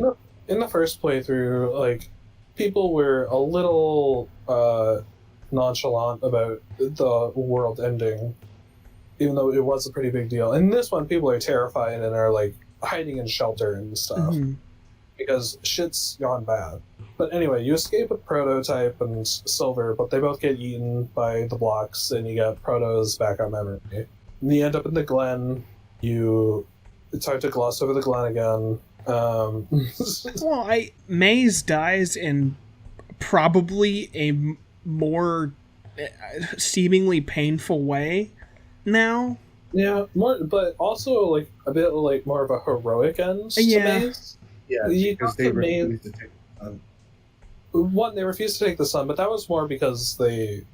[SPEAKER 2] In the first playthrough, like, people were a little nonchalant about the world ending, even though it was a pretty big deal. In this one, people are terrified and are, like, hiding in shelter and stuff. Because shit's gone bad. But anyway, you escape with Prototype and Silver, but they both get eaten by the blocks, and you get Protos back on memory. you end up in the Glen. It's hard to gloss over the Glen again.
[SPEAKER 1] Well, Maze dies in probably a more seemingly painful way now.
[SPEAKER 2] Yeah, more, but also like a bit like more of a heroic end to Maze.
[SPEAKER 3] Yeah,
[SPEAKER 2] You
[SPEAKER 3] because
[SPEAKER 2] got
[SPEAKER 3] they
[SPEAKER 2] the Maze.
[SPEAKER 3] refused to take the sun.
[SPEAKER 2] One, they refused to take the sun, but that was more because they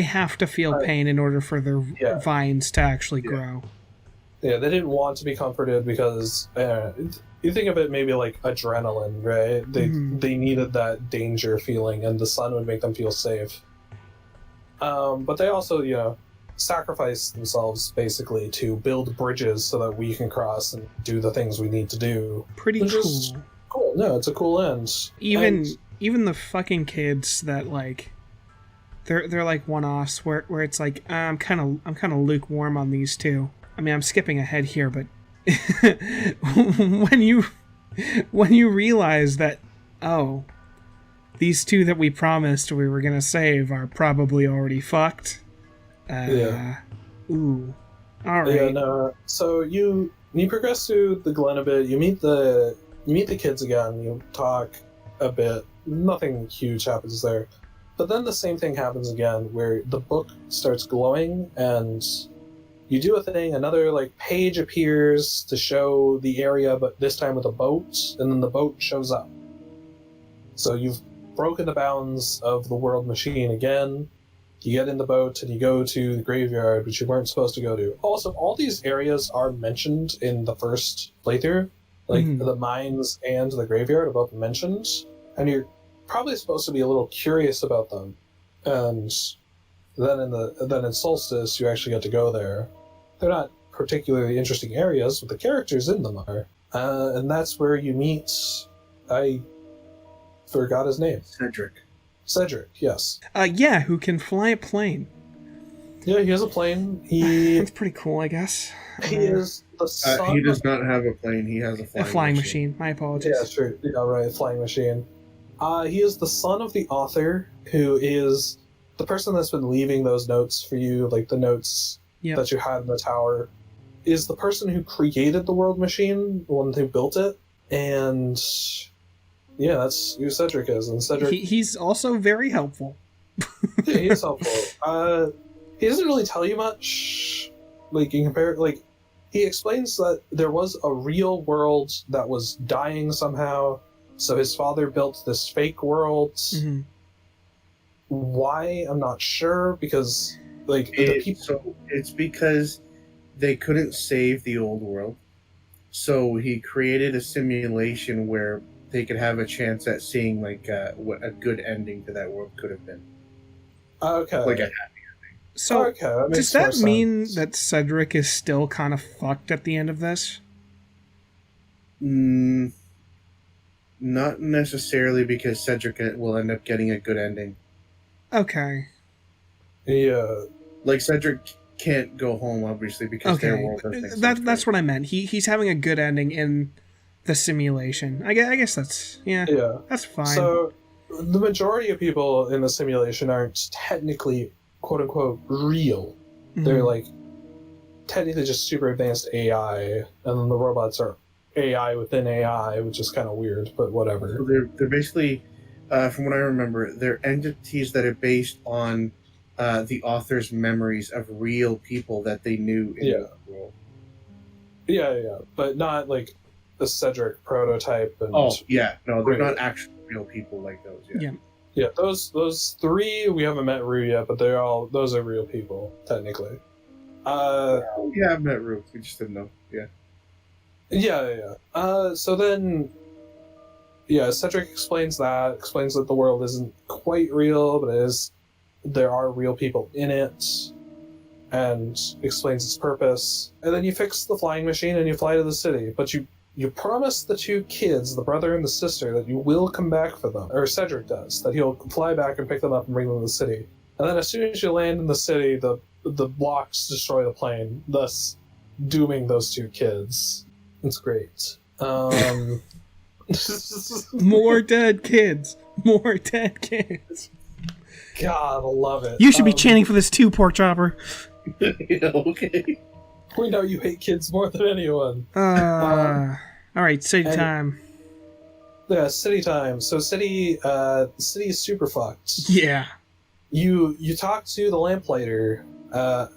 [SPEAKER 1] have to feel pain in order for their vines to actually grow.
[SPEAKER 2] Yeah, they didn't want to be comforted because you think of it maybe like adrenaline, right? They needed that danger feeling, and the sun would make them feel safe. But they also, sacrifice themselves basically to build bridges so that we can cross and do the things we need to do.
[SPEAKER 1] Pretty cool.
[SPEAKER 2] Cool. No, it's a cool end.
[SPEAKER 1] Even the fucking kids that they're like one-offs where it's like I'm kind of lukewarm on these two. I mean, I'm skipping ahead here, but when you realize that these two that we promised we were gonna save are probably already fucked. Ooh. All right.
[SPEAKER 2] Yeah. No. So you progress through the Glen a bit. You meet the kids again. You talk a bit. Nothing huge happens there. But then the same thing happens again, where the book starts glowing, and you do a thing. Another page appears to show the area, but this time with a boat, and then the boat shows up. So you've broken the bounds of the world machine again. You get in the boat and you go to the graveyard, which you weren't supposed to go to. Also, all these areas are mentioned in the first playthrough. The mines and the graveyard are both mentioned, and you're probably supposed to be a little curious about them. And then in Solstice, you actually get to go there. They're not particularly interesting areas, but the characters in them are. And that's where you meet... I forgot his name. Cedric, yes.
[SPEAKER 1] Who can fly a plane.
[SPEAKER 2] Yeah, he has a plane.
[SPEAKER 1] That's pretty cool, I guess.
[SPEAKER 2] He is the son...
[SPEAKER 3] he does not have a plane, he has a flying
[SPEAKER 1] machine. My apologies.
[SPEAKER 2] Yeah, sure. Yeah, right, flying machine. He is the son of the author, who is the person that's been leaving those notes for you, the notes that you had in the tower, is the person who created the world machine, the one who built it, and... yeah, that's who Cedric is. And Cedric...
[SPEAKER 1] He's also very helpful.
[SPEAKER 2] Yeah, he is helpful. He doesn't really tell you much. In compare... he explains that there was a real world that was dying somehow, so his father built this fake world.
[SPEAKER 1] Mm-hmm.
[SPEAKER 2] Why? I'm not sure, because,
[SPEAKER 3] So it's because they couldn't save the old world, so he created a simulation where they could have a chance at seeing what a good ending to that world could have been.
[SPEAKER 2] Okay.
[SPEAKER 3] A happy ending.
[SPEAKER 1] So does that mean that Cedric is still kind of fucked at the end of this?
[SPEAKER 3] Not necessarily, because Cedric will end up getting a good ending.
[SPEAKER 1] Okay.
[SPEAKER 2] Yeah.
[SPEAKER 3] Cedric can't go home, obviously, because their world doesn't.
[SPEAKER 1] That's what I meant. He's having a good ending in the simulation. I guess that's that's fine.
[SPEAKER 2] So the majority of people in the simulation aren't technically quote unquote real. Mm-hmm. They're technically just super advanced AI, and then the robots are AI within AI, which is kind of weird, but whatever.
[SPEAKER 3] So they're basically, from what I remember, they're entities that are based on the author's memories of real people that they knew in the world. Yeah,
[SPEAKER 2] but not the Cedric prototype. And
[SPEAKER 3] they're not actual real people like those.
[SPEAKER 2] Yeah, those three we haven't met Rue yet, but those are real people technically.
[SPEAKER 3] I've met Rue. We just didn't know.
[SPEAKER 2] Yeah. So then, Cedric explains that the world isn't quite real, but there are real people in it, and explains its purpose. And then you fix the flying machine and you fly to the city, but you promise the two kids, the brother and the sister, that you will come back for them. Or Cedric does, that he'll fly back and pick them up and bring them to the city. And then as soon as you land in the city, the blocks destroy the plane, thus dooming those two kids. It's great.
[SPEAKER 1] More dead kids. More dead kids.
[SPEAKER 2] God, I love it.
[SPEAKER 1] You should be chanting for this too, Porkchopper.
[SPEAKER 3] Okay.
[SPEAKER 2] We know you hate kids more than anyone.
[SPEAKER 1] All right, city
[SPEAKER 2] and-
[SPEAKER 1] time.
[SPEAKER 2] Yeah, city time. So city is super fucked.
[SPEAKER 1] Yeah.
[SPEAKER 2] You talk to the lamplighter.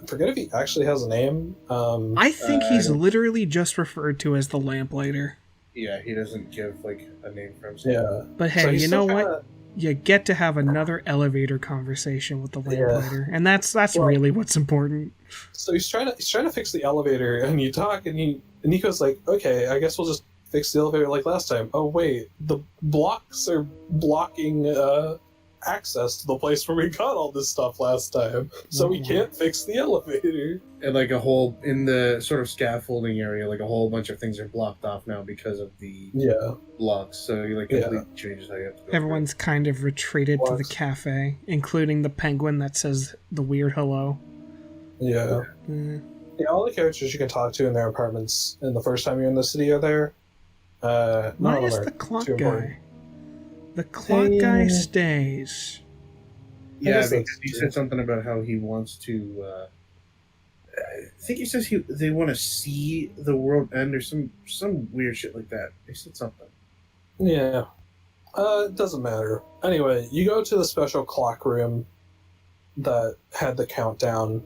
[SPEAKER 2] Forget if he actually has a name.
[SPEAKER 1] I think he's literally just referred to as the lamplighter.
[SPEAKER 3] Yeah, he doesn't give like a name for himself.
[SPEAKER 2] Yeah.
[SPEAKER 1] But
[SPEAKER 2] So
[SPEAKER 1] hey,
[SPEAKER 2] he's
[SPEAKER 1] you
[SPEAKER 2] still
[SPEAKER 1] know what?
[SPEAKER 2] kinda-
[SPEAKER 1] You get to have another elevator conversation with the
[SPEAKER 2] Yeah.
[SPEAKER 1] lamplighter, and that's
[SPEAKER 2] Well-
[SPEAKER 1] really what's important.
[SPEAKER 2] So he's trying to fix the elevator, and you talk, and Nico's like, okay, I guess we'll just fix the elevator like last time. Oh wait, the blocks are blocking access to the place where we got all this stuff last time, so we can't fix the elevator.
[SPEAKER 3] And like a whole in the sort of scaffolding area, like a whole bunch of things are blocked off now because of the blocks. So you like completely changes how you have to go
[SPEAKER 1] Everyone's kind of retreated to the
[SPEAKER 2] What?
[SPEAKER 1] cafe, including the penguin that says the weird hello.
[SPEAKER 2] Yeah.
[SPEAKER 1] Mm.
[SPEAKER 2] Yeah, all the characters you can talk to in their apartments, and the first time you're in the city are there. None
[SPEAKER 1] Why
[SPEAKER 2] of
[SPEAKER 1] is
[SPEAKER 2] them are
[SPEAKER 1] the clock
[SPEAKER 2] too important.
[SPEAKER 1] guy? The clock guy stays.
[SPEAKER 3] Yeah,
[SPEAKER 2] guess
[SPEAKER 3] because
[SPEAKER 2] that's
[SPEAKER 3] he
[SPEAKER 2] true.
[SPEAKER 3] said something about how he wants to. I think he says they want to see the world end or some weird shit like that. He said something.
[SPEAKER 2] Yeah. It doesn't matter. Anyway, you go to the special clock room that had the countdown,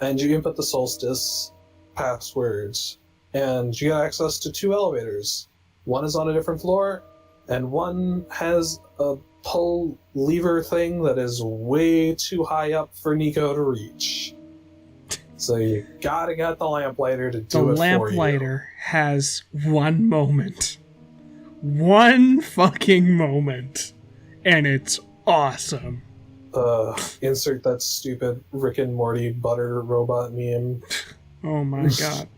[SPEAKER 2] and you input the solstice passwords, and you get access to 2 elevators. One is on a different floor, and one has a pull lever thing that is way too high up for Nico to reach. So you gotta get the lamplighter to
[SPEAKER 1] The
[SPEAKER 2] do it for you.
[SPEAKER 1] lamplighter has one moment. One fucking moment. And it's awesome.
[SPEAKER 2] Insert that stupid Rick and Morty butter robot meme.
[SPEAKER 1] Oh my god.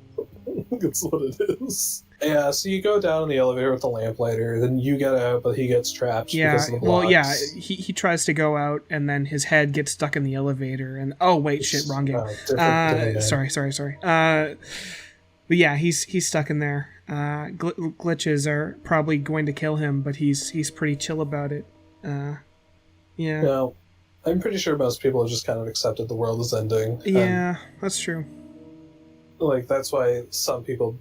[SPEAKER 2] That's what it is. Yeah, so you go down in the elevator with the lamplighter, then you get out, but he gets trapped
[SPEAKER 1] Yeah,
[SPEAKER 2] because of the
[SPEAKER 1] well,
[SPEAKER 2] blocks.
[SPEAKER 1] yeah, he tries to go out, and then his head gets stuck in the elevator, and oh wait, shit, wrong game.
[SPEAKER 2] Different.
[SPEAKER 1] Sorry. But yeah, he's stuck in there. Glitches are probably going to kill him, but he's pretty chill about it. Yeah.
[SPEAKER 2] Well, I'm pretty sure most people have just kind of accepted the world is ending.
[SPEAKER 1] Yeah, that's true.
[SPEAKER 2] Like, that's why some people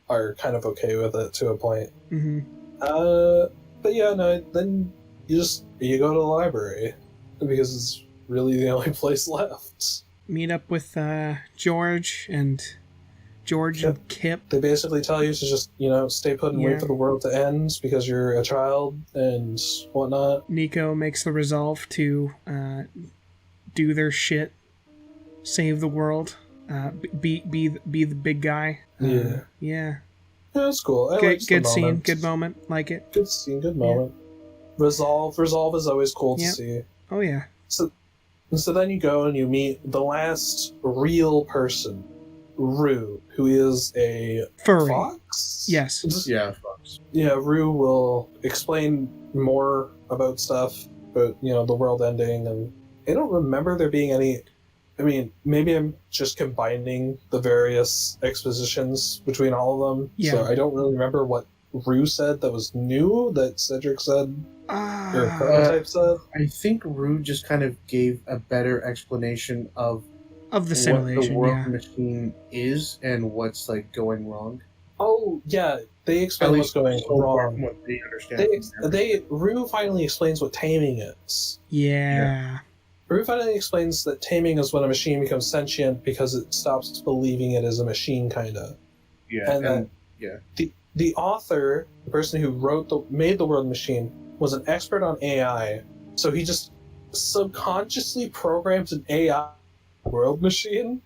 [SPEAKER 2] are kind of okay with it to a point.
[SPEAKER 1] Hmm.
[SPEAKER 2] But yeah, no, then you go to the library because it's really the only place left.
[SPEAKER 1] Meet up with George and Kip.
[SPEAKER 2] They basically tell you to just, stay put and
[SPEAKER 1] Yeah.
[SPEAKER 2] wait for the world to end because you're a child and whatnot.
[SPEAKER 1] Nico makes the resolve to do their shit, save the world, be the big guy.
[SPEAKER 2] Yeah.
[SPEAKER 1] Yeah.
[SPEAKER 2] Yeah, that's cool. I
[SPEAKER 1] Good,
[SPEAKER 2] liked the
[SPEAKER 1] good scene,
[SPEAKER 2] moment.
[SPEAKER 1] good moment, like it.
[SPEAKER 2] Good scene, good moment. Resolve is always cool to
[SPEAKER 1] Yep.
[SPEAKER 2] see.
[SPEAKER 1] Oh yeah.
[SPEAKER 2] So then you go and you meet the last real person, Rue, who is a
[SPEAKER 1] Furry.
[SPEAKER 2] fox?
[SPEAKER 1] Yes.
[SPEAKER 3] Yeah, Fox.
[SPEAKER 2] Yeah, Rue will explain more about stuff, about, the world ending, and I don't remember there being any... I mean, maybe I'm just combining the various expositions between all of them,
[SPEAKER 1] Yeah.
[SPEAKER 2] so I don't really remember what Rue said that was new, that Cedric said, or Prototype said.
[SPEAKER 3] I think Rue just kind of gave a better explanation of
[SPEAKER 1] of the
[SPEAKER 3] what the
[SPEAKER 1] simulation,
[SPEAKER 3] world
[SPEAKER 1] yeah.
[SPEAKER 3] machine is and what's like going wrong.
[SPEAKER 2] Oh, yeah, they
[SPEAKER 3] At
[SPEAKER 2] explain what's
[SPEAKER 3] least
[SPEAKER 2] going
[SPEAKER 3] so far
[SPEAKER 2] wrong.
[SPEAKER 3] from what they understand.
[SPEAKER 2] Rue finally explains what taming is.
[SPEAKER 1] Yeah.
[SPEAKER 2] Rue finally explains that taming is when a machine becomes sentient because it stops believing it is a machine, kinda.
[SPEAKER 3] Yeah,
[SPEAKER 2] And
[SPEAKER 3] yeah.
[SPEAKER 2] The author, the person who made the world machine, was an expert on AI, so he just subconsciously programmed an AI world machine,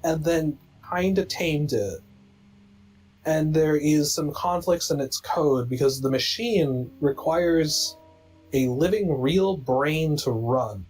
[SPEAKER 2] and then kinda tamed it. And there is some conflicts in its code because the machine requires a living, real brain to run.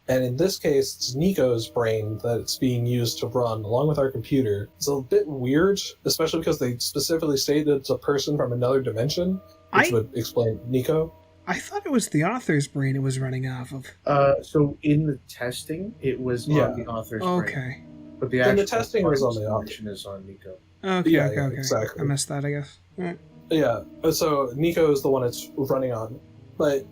[SPEAKER 2] And in this case, it's Nico's brain that it's being used to run, along with our computer. It's a bit weird, especially because they specifically state that it's a person from another dimension, which would explain Nico.
[SPEAKER 1] I thought it was the author's brain it was running off of.
[SPEAKER 3] So in the testing, it was
[SPEAKER 2] Yeah.
[SPEAKER 3] on the author's brain.
[SPEAKER 1] Okay.
[SPEAKER 3] But the
[SPEAKER 2] And the
[SPEAKER 3] actual
[SPEAKER 2] testing was on the author.
[SPEAKER 3] installation is on Nico.
[SPEAKER 1] Okay,
[SPEAKER 2] Yeah,
[SPEAKER 1] okay,
[SPEAKER 2] yeah,
[SPEAKER 1] okay.
[SPEAKER 2] exactly.
[SPEAKER 1] I missed that, I guess. Alright.
[SPEAKER 2] Yeah, so Nico is the one it's running on. But,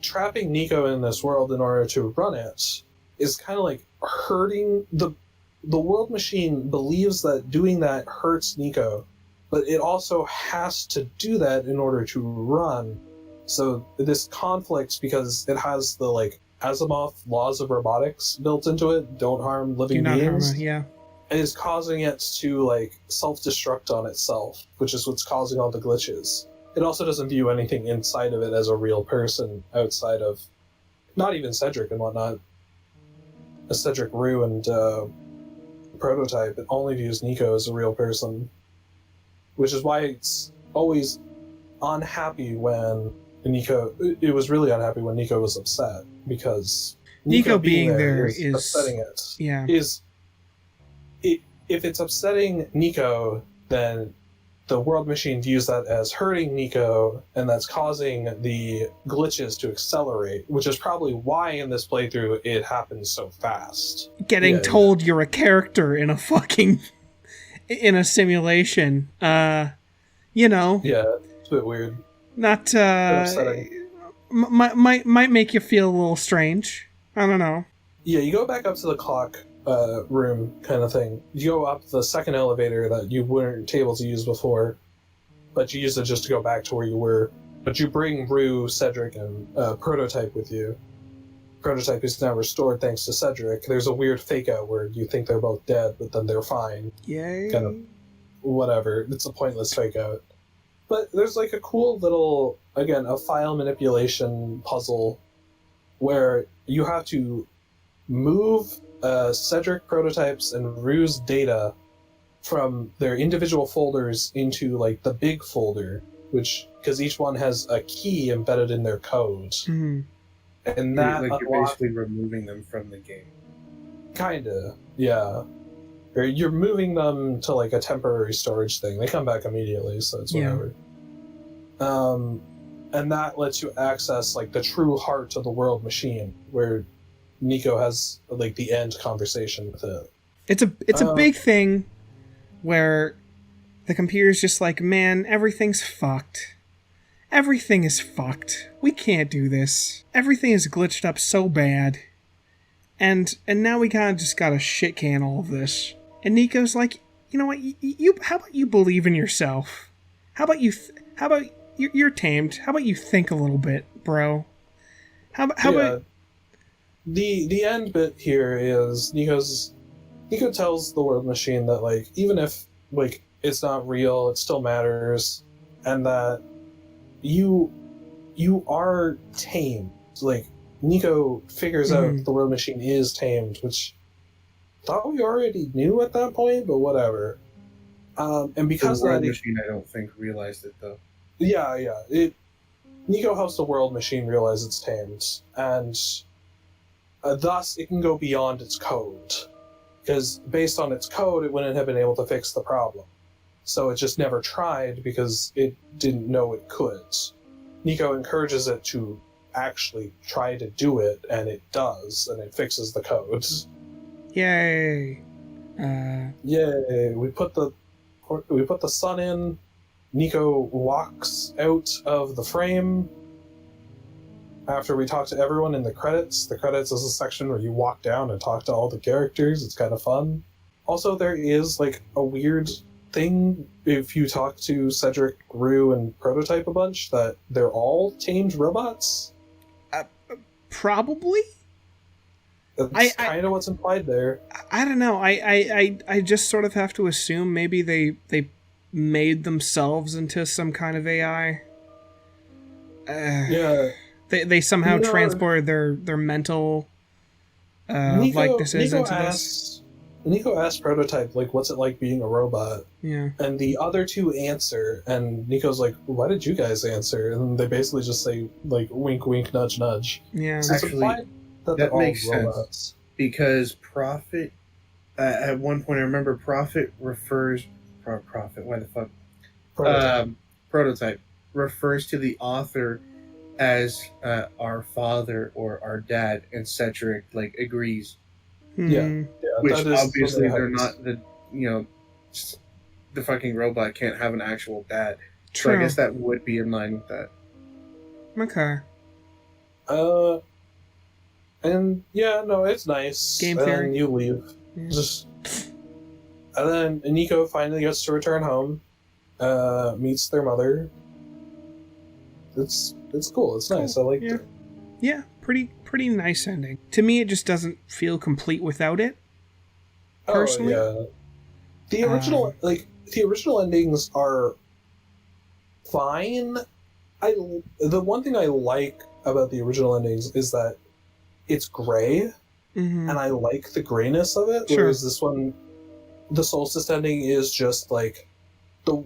[SPEAKER 2] trapping Nico in this world in order to run it is kind of like hurting the world machine believes that doing that hurts Nico, but it also has to do that in order to run. So this conflicts because it has the like Asimov laws of robotics built into it. Don't harm living beings.
[SPEAKER 1] Yeah.
[SPEAKER 2] Is causing it to like self-destruct on itself, which is what's causing all the glitches. It also doesn't view anything inside of it as a real person outside of not even Cedric and whatnot. A Cedric Rue and Prototype, it only views Nico as a real person, which is why it's always unhappy when Nico. It was really unhappy when Nico was upset because
[SPEAKER 1] Nico being there is
[SPEAKER 2] upsetting it.
[SPEAKER 1] Yeah.
[SPEAKER 2] If it's upsetting Nico, then the world machine views that as hurting Nico, and that's causing the glitches to accelerate, which is probably why in this playthrough it happens so fast.
[SPEAKER 1] Getting told you're a character in a fucking in a simulation. You know.
[SPEAKER 2] Yeah, it's a bit weird.
[SPEAKER 1] Not upsetting. Might make you feel a little strange. I don't know.
[SPEAKER 2] Yeah, you go back up to the clock room kind of thing. You go up the second elevator that you weren't able to use before, but you use it just to go back to where you were. But you bring Rue, Cedric, and Prototype with you. Prototype is now restored thanks to Cedric. There's a weird fake out where you think they're both dead, but then they're fine.
[SPEAKER 1] Yay.
[SPEAKER 2] Kind of whatever. It's a pointless fake out. But there's like a cool little, again, a file manipulation puzzle where you have to move Cedric, Prototypes, and Rue's data from their individual folders into like the big folder, which because each one has a key embedded in their code, and that
[SPEAKER 3] like you're basically removing them from the game.
[SPEAKER 2] Kinda, yeah. Or you're moving them to like a temporary storage thing. They come back immediately, so it's whatever. And that lets you access like the true heart of the world machine, where Nico has like the end conversation with it.
[SPEAKER 1] It's a big thing where the computer's just like, man, everything's fucked. Everything is fucked. We can't do this. Everything is glitched up so bad. And now we kind of just gotta shit can all of this. And Nico's like, you know what? You how about you believe in yourself? How about you're tamed? How about you think a little bit, bro? How about
[SPEAKER 2] the end bit here is Nico tells the world machine that like even if like it's not real, it still matters, and that you are tamed. Like Nico figures out the world machine is tamed, which I thought we already knew at that point, but whatever. And because
[SPEAKER 3] the world machine, I don't think realized it though.
[SPEAKER 2] Yeah. Nico helps the world machine realize it's tamed, and thus it can go beyond its code. Because based on its code, it wouldn't have been able to fix the problem. So it just never tried because it didn't know it could. Nico encourages it to actually try to do it, and it does, and it fixes the code.
[SPEAKER 1] Yay!
[SPEAKER 2] Yay! We put the sun in. Nico walks out of the frame. After we talk to everyone in the credits is a section where you walk down and talk to all the characters. It's kind of fun. Also, there is like a weird thing if you talk to Cedric, Rue, and Prototype a bunch that they're all tamed robots.
[SPEAKER 1] Probably.
[SPEAKER 2] That's kind of what's implied there.
[SPEAKER 1] I don't know. I just sort of have to assume maybe they made themselves into some kind of AI.
[SPEAKER 2] Yeah.
[SPEAKER 1] They somehow transported their mental likenesses into this.
[SPEAKER 2] Nico asked Prototype, like, what's it like being a robot?
[SPEAKER 1] Yeah.
[SPEAKER 2] And the other two answer, and Nico's like, why did you guys answer? And they basically just say, like, wink, wink, nudge, nudge.
[SPEAKER 1] Yeah.
[SPEAKER 2] So
[SPEAKER 3] actually, that makes sense. Because Prophet, at one point, I remember Prophet refers... Prophet, why the fuck? Prototype refers to the author as our father or our dad, and Cedric like agrees.
[SPEAKER 2] Yeah,
[SPEAKER 3] which obviously they're not the the fucking robot can't have an actual dad.
[SPEAKER 1] True.
[SPEAKER 3] So I guess that would be in line with that.
[SPEAKER 1] Okay.
[SPEAKER 2] And yeah, no, it's nice.
[SPEAKER 1] Game
[SPEAKER 2] and
[SPEAKER 1] theory.
[SPEAKER 2] then you leave.
[SPEAKER 1] Yeah.
[SPEAKER 2] Just and then Nico finally gets to return home, meets their mother. It's cool. It's nice. I liked
[SPEAKER 1] Yeah.
[SPEAKER 2] it.
[SPEAKER 1] Yeah, pretty nice ending. To me, it just doesn't feel complete without it. Personally.
[SPEAKER 2] Oh yeah. The original endings are fine. The one thing I like about the original endings is that it's gray,
[SPEAKER 1] Mm-hmm.
[SPEAKER 2] and I like the grayness of it.
[SPEAKER 1] Sure.
[SPEAKER 2] Whereas this one, the Solstice ending is just like the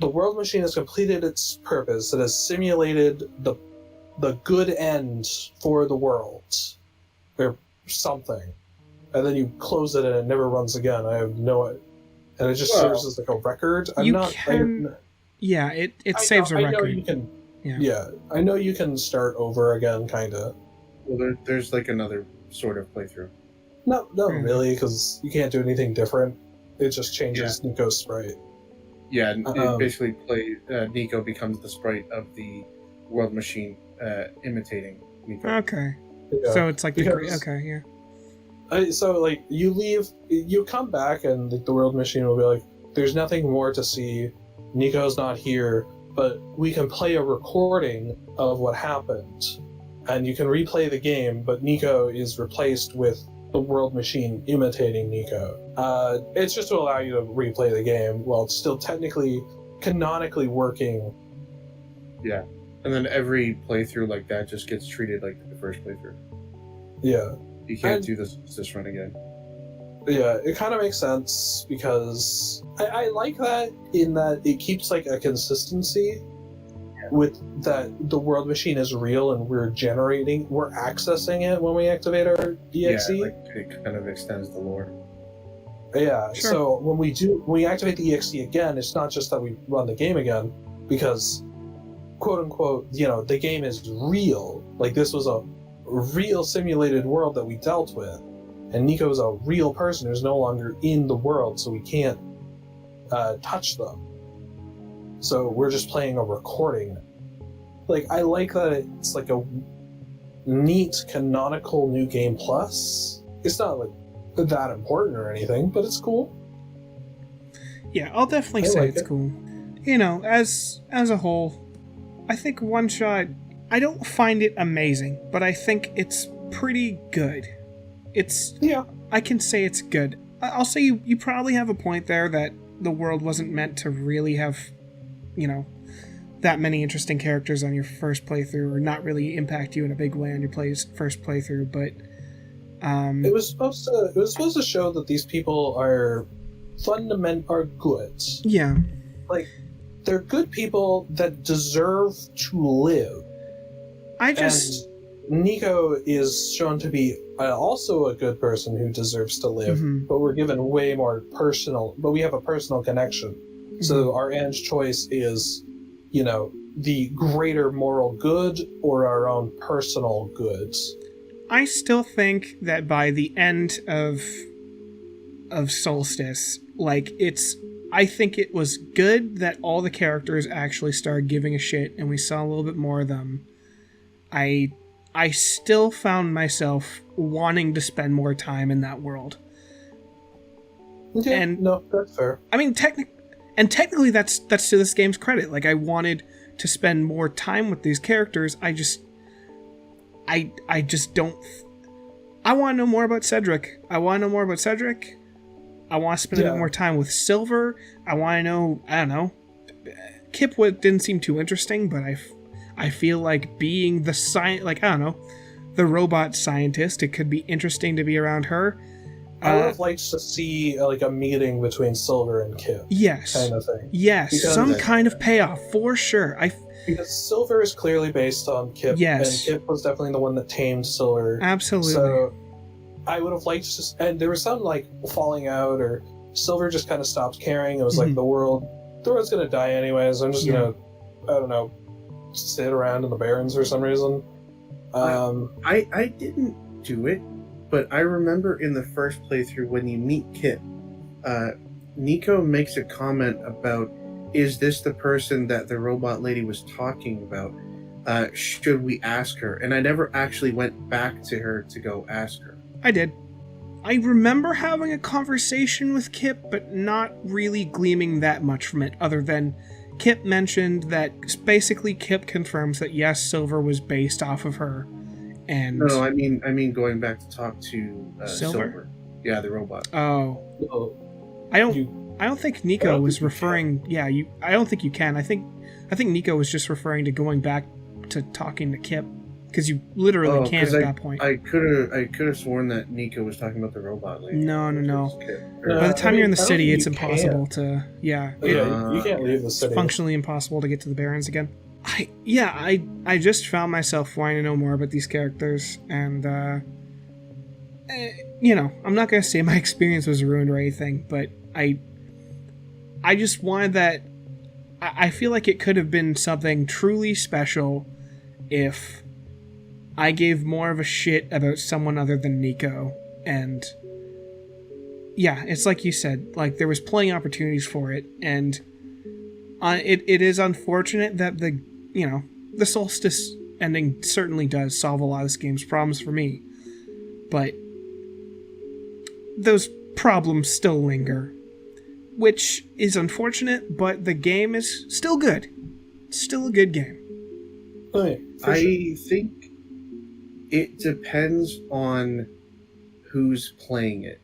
[SPEAKER 2] world machine has completed its purpose. It has simulated the good end for the world, or something, and then you close it and it never runs again. I have no, and it just serves as like a record.
[SPEAKER 1] Yeah, it saves a record.
[SPEAKER 2] I know you can. Yeah, I know you can start over again, kind of.
[SPEAKER 3] Well, there's like another sort of playthrough.
[SPEAKER 2] Not really, because you can't do anything different. It just changes Nico's sprite.
[SPEAKER 3] Yeah, it basically Nico becomes the sprite of the world machine, imitating Nico.
[SPEAKER 1] Okay.
[SPEAKER 2] Yeah.
[SPEAKER 1] So it's like
[SPEAKER 2] okay, yeah. So like you leave, you come back, and like, the world machine will be like, "There's nothing more to see. Nico's not here, but we can play a recording of what happened, and you can replay the game. But Nico is replaced with the world machine imitating Nico. It's just to allow you to replay the game while it's still canonically working."
[SPEAKER 3] Yeah. And then every playthrough like that just gets treated like the first playthrough.
[SPEAKER 2] Yeah.
[SPEAKER 3] You can't do this run again.
[SPEAKER 2] Yeah, it kind of makes sense because I like that in that it keeps like a consistency with that the world machine is real and we're accessing it when we activate our DXE.
[SPEAKER 3] Yeah, like it kind of extends the lore.
[SPEAKER 2] Yeah,
[SPEAKER 1] sure.
[SPEAKER 2] So when we activate the EXE again, it's not just that we run the game again, because quote unquote, the game is real. Like this was a real simulated world that we dealt with, and Nico's a real person who's no longer in the world, so we can't touch them. So we're just playing a recording. Like, I like that it's like a neat canonical new game plus. It's not like that important or anything, but it's cool.
[SPEAKER 1] Yeah, I'll definitely say it's cool. As a whole, I think OneShot, I don't find it amazing, but I think it's pretty good. I can say it's good. I'll say you probably have a point there that the world wasn't meant to really have, that many interesting characters on your first playthrough, or not really impact you in a big way on your first playthrough, but
[SPEAKER 2] it was supposed to show that these people are good.
[SPEAKER 1] Yeah.
[SPEAKER 2] Like, they're good people that deserve to live. And Nico is shown to be also a good person who deserves to live, but we're given way more but we have a personal connection. Mm-hmm. So our end choice is, the greater moral good or our own personal goods.
[SPEAKER 1] I still think that by the end of Solstice, I think it was good that all the characters actually started giving a shit and we saw a little bit more of them. I still found myself wanting to spend more time in that world.
[SPEAKER 2] Okay, and no, that's fair.
[SPEAKER 1] I mean, technically that's to this game's credit. Like, I wanted to spend more time with these characters. I just don't. I want to know more about Cedric. I want to spend a bit more time with Silver. I want to know. I don't know. Kip didn't seem too interesting, but I feel like being the the robot scientist, it could be interesting to be around her.
[SPEAKER 2] I would have liked to see a meeting between Silver and Kip.
[SPEAKER 1] Yes.
[SPEAKER 2] Kind of thing.
[SPEAKER 1] Yes, because some kind of payoff, for sure.
[SPEAKER 2] Because Silver is clearly based on Kip,
[SPEAKER 1] yes.
[SPEAKER 2] And Kip was definitely the one that tamed Silver.
[SPEAKER 1] Absolutely.
[SPEAKER 2] So I would have liked to, and there was some falling out, or Silver just kind of stopped caring. It was like the world's gonna die anyways. I'm just gonna, I don't know, sit around in the Barrens for some reason.
[SPEAKER 3] I didn't do it, but I remember in the first playthrough when you meet Kip, Nico makes a comment about, is this the person that the robot lady was talking about? should we ask her? And I never actually went back to her to go ask her.
[SPEAKER 1] I did. I remember having a conversation with Kip, but not really gleaming that much from it, other than Kip mentioned that basically Kip confirms that yes, Silver was based off of her. And
[SPEAKER 3] No, I mean going back to talk to
[SPEAKER 1] Silver?
[SPEAKER 3] Silver. Yeah, the robot.
[SPEAKER 1] Oh.
[SPEAKER 2] Oh,
[SPEAKER 1] I don't think Nico was referring. Yeah, I don't think you can. I think Nico was just referring to going back to talking to Kip, because you literally can't at that point.
[SPEAKER 3] I could have sworn that Nico was talking about the robot lady.
[SPEAKER 1] No.
[SPEAKER 3] Or-
[SPEAKER 1] By the time you're in the
[SPEAKER 2] I don't
[SPEAKER 1] city,
[SPEAKER 2] think
[SPEAKER 1] it's
[SPEAKER 2] you
[SPEAKER 1] impossible to. Yeah,
[SPEAKER 2] you can't leave the
[SPEAKER 1] it's
[SPEAKER 2] city.
[SPEAKER 1] functionally impossible to get to the Barrens again. I just found myself wanting to know more about these characters, and I'm not gonna say my experience was ruined or anything, but I just wanted that. I feel like it could have been something truly special if I gave more of a shit about someone other than Nico. And yeah, it's like you said, like there was plenty of opportunities for it, and it is unfortunate that the Solstice ending certainly does solve a lot of this game's problems for me, but those problems still linger, which is unfortunate, but the game is still good. It's still a good game.
[SPEAKER 2] Okay,
[SPEAKER 3] I think it depends on who's playing it.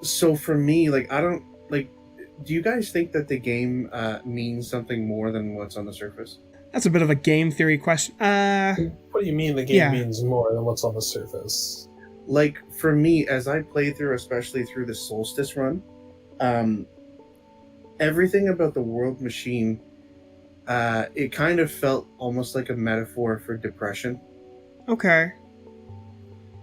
[SPEAKER 3] So for me, like, I don't like. Do you guys think that the game means something more than what's on the surface?
[SPEAKER 1] That's a bit of a game theory question.
[SPEAKER 2] What do you mean the game
[SPEAKER 1] Yeah.
[SPEAKER 2] means more than what's on the surface?
[SPEAKER 3] Like, for me, as I played through, especially through the Solstice run, everything about the world machine, it kind of felt almost like a metaphor for depression.
[SPEAKER 1] Okay.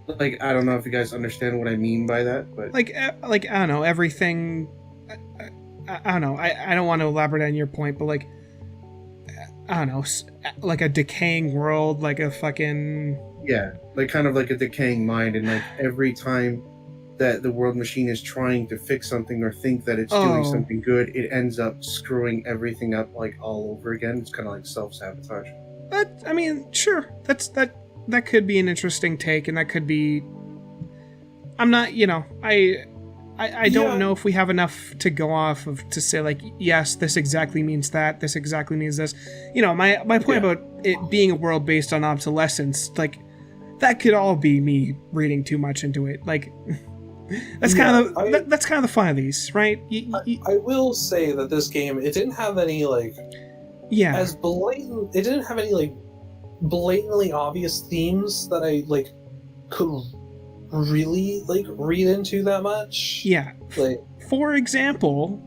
[SPEAKER 3] Like, I don't know if you guys understand what I mean by that, but
[SPEAKER 1] Like I don't know, everything. I don't know. I don't want to elaborate on your point, but like, I don't know, like a decaying world, like a fucking.
[SPEAKER 3] yeah, like kind of like a decaying mind, and like every time that the world machine is trying to fix something or think that it's doing
[SPEAKER 1] Oh.
[SPEAKER 3] something good, it ends up screwing everything up like all over again. It's kind of like self-sabotage.
[SPEAKER 1] I mean, sure. That could be an interesting take, and that could be. I'm not, I don't
[SPEAKER 2] Yeah.
[SPEAKER 1] know if we have enough to go off of to say like, yes, this exactly means that. This exactly means this. My point
[SPEAKER 2] Yeah.
[SPEAKER 1] about it being a world based on obsolescence, like, that could all be me reading too much into it. Like, that's kind of that's kind of the fun of these, right?
[SPEAKER 2] I will say that this game, it didn't have any
[SPEAKER 1] Yeah.
[SPEAKER 2] as blatant. It didn't have any blatantly obvious themes that I could really read into that much.
[SPEAKER 1] Yeah.
[SPEAKER 2] Like,
[SPEAKER 1] For example,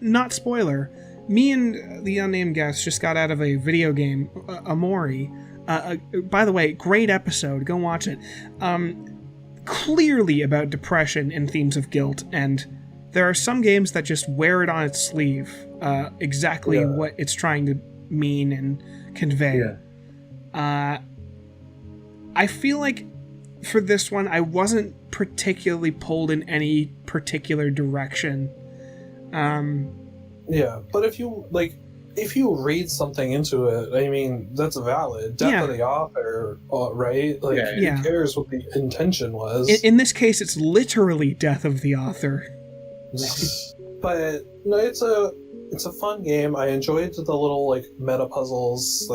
[SPEAKER 1] not spoiler, me and the Unnamed Guest just got out of a video game, Amori. By the way, great episode. Go watch it. Clearly about depression and themes of guilt, and there are some games that just wear it on its sleeve, exactly
[SPEAKER 2] Yeah.
[SPEAKER 1] what it's trying to mean and convey.
[SPEAKER 3] Yeah.
[SPEAKER 1] I feel like for this one, I wasn't particularly pulled in any particular direction.
[SPEAKER 2] yeah, but if you read something into it, I mean, that's valid. Death of the author, right? Like,
[SPEAKER 1] Yeah.
[SPEAKER 2] who cares what the intention was?
[SPEAKER 1] In this case, it's literally death of the author.
[SPEAKER 2] But no, it's a fun game. I enjoyed the little meta puzzles.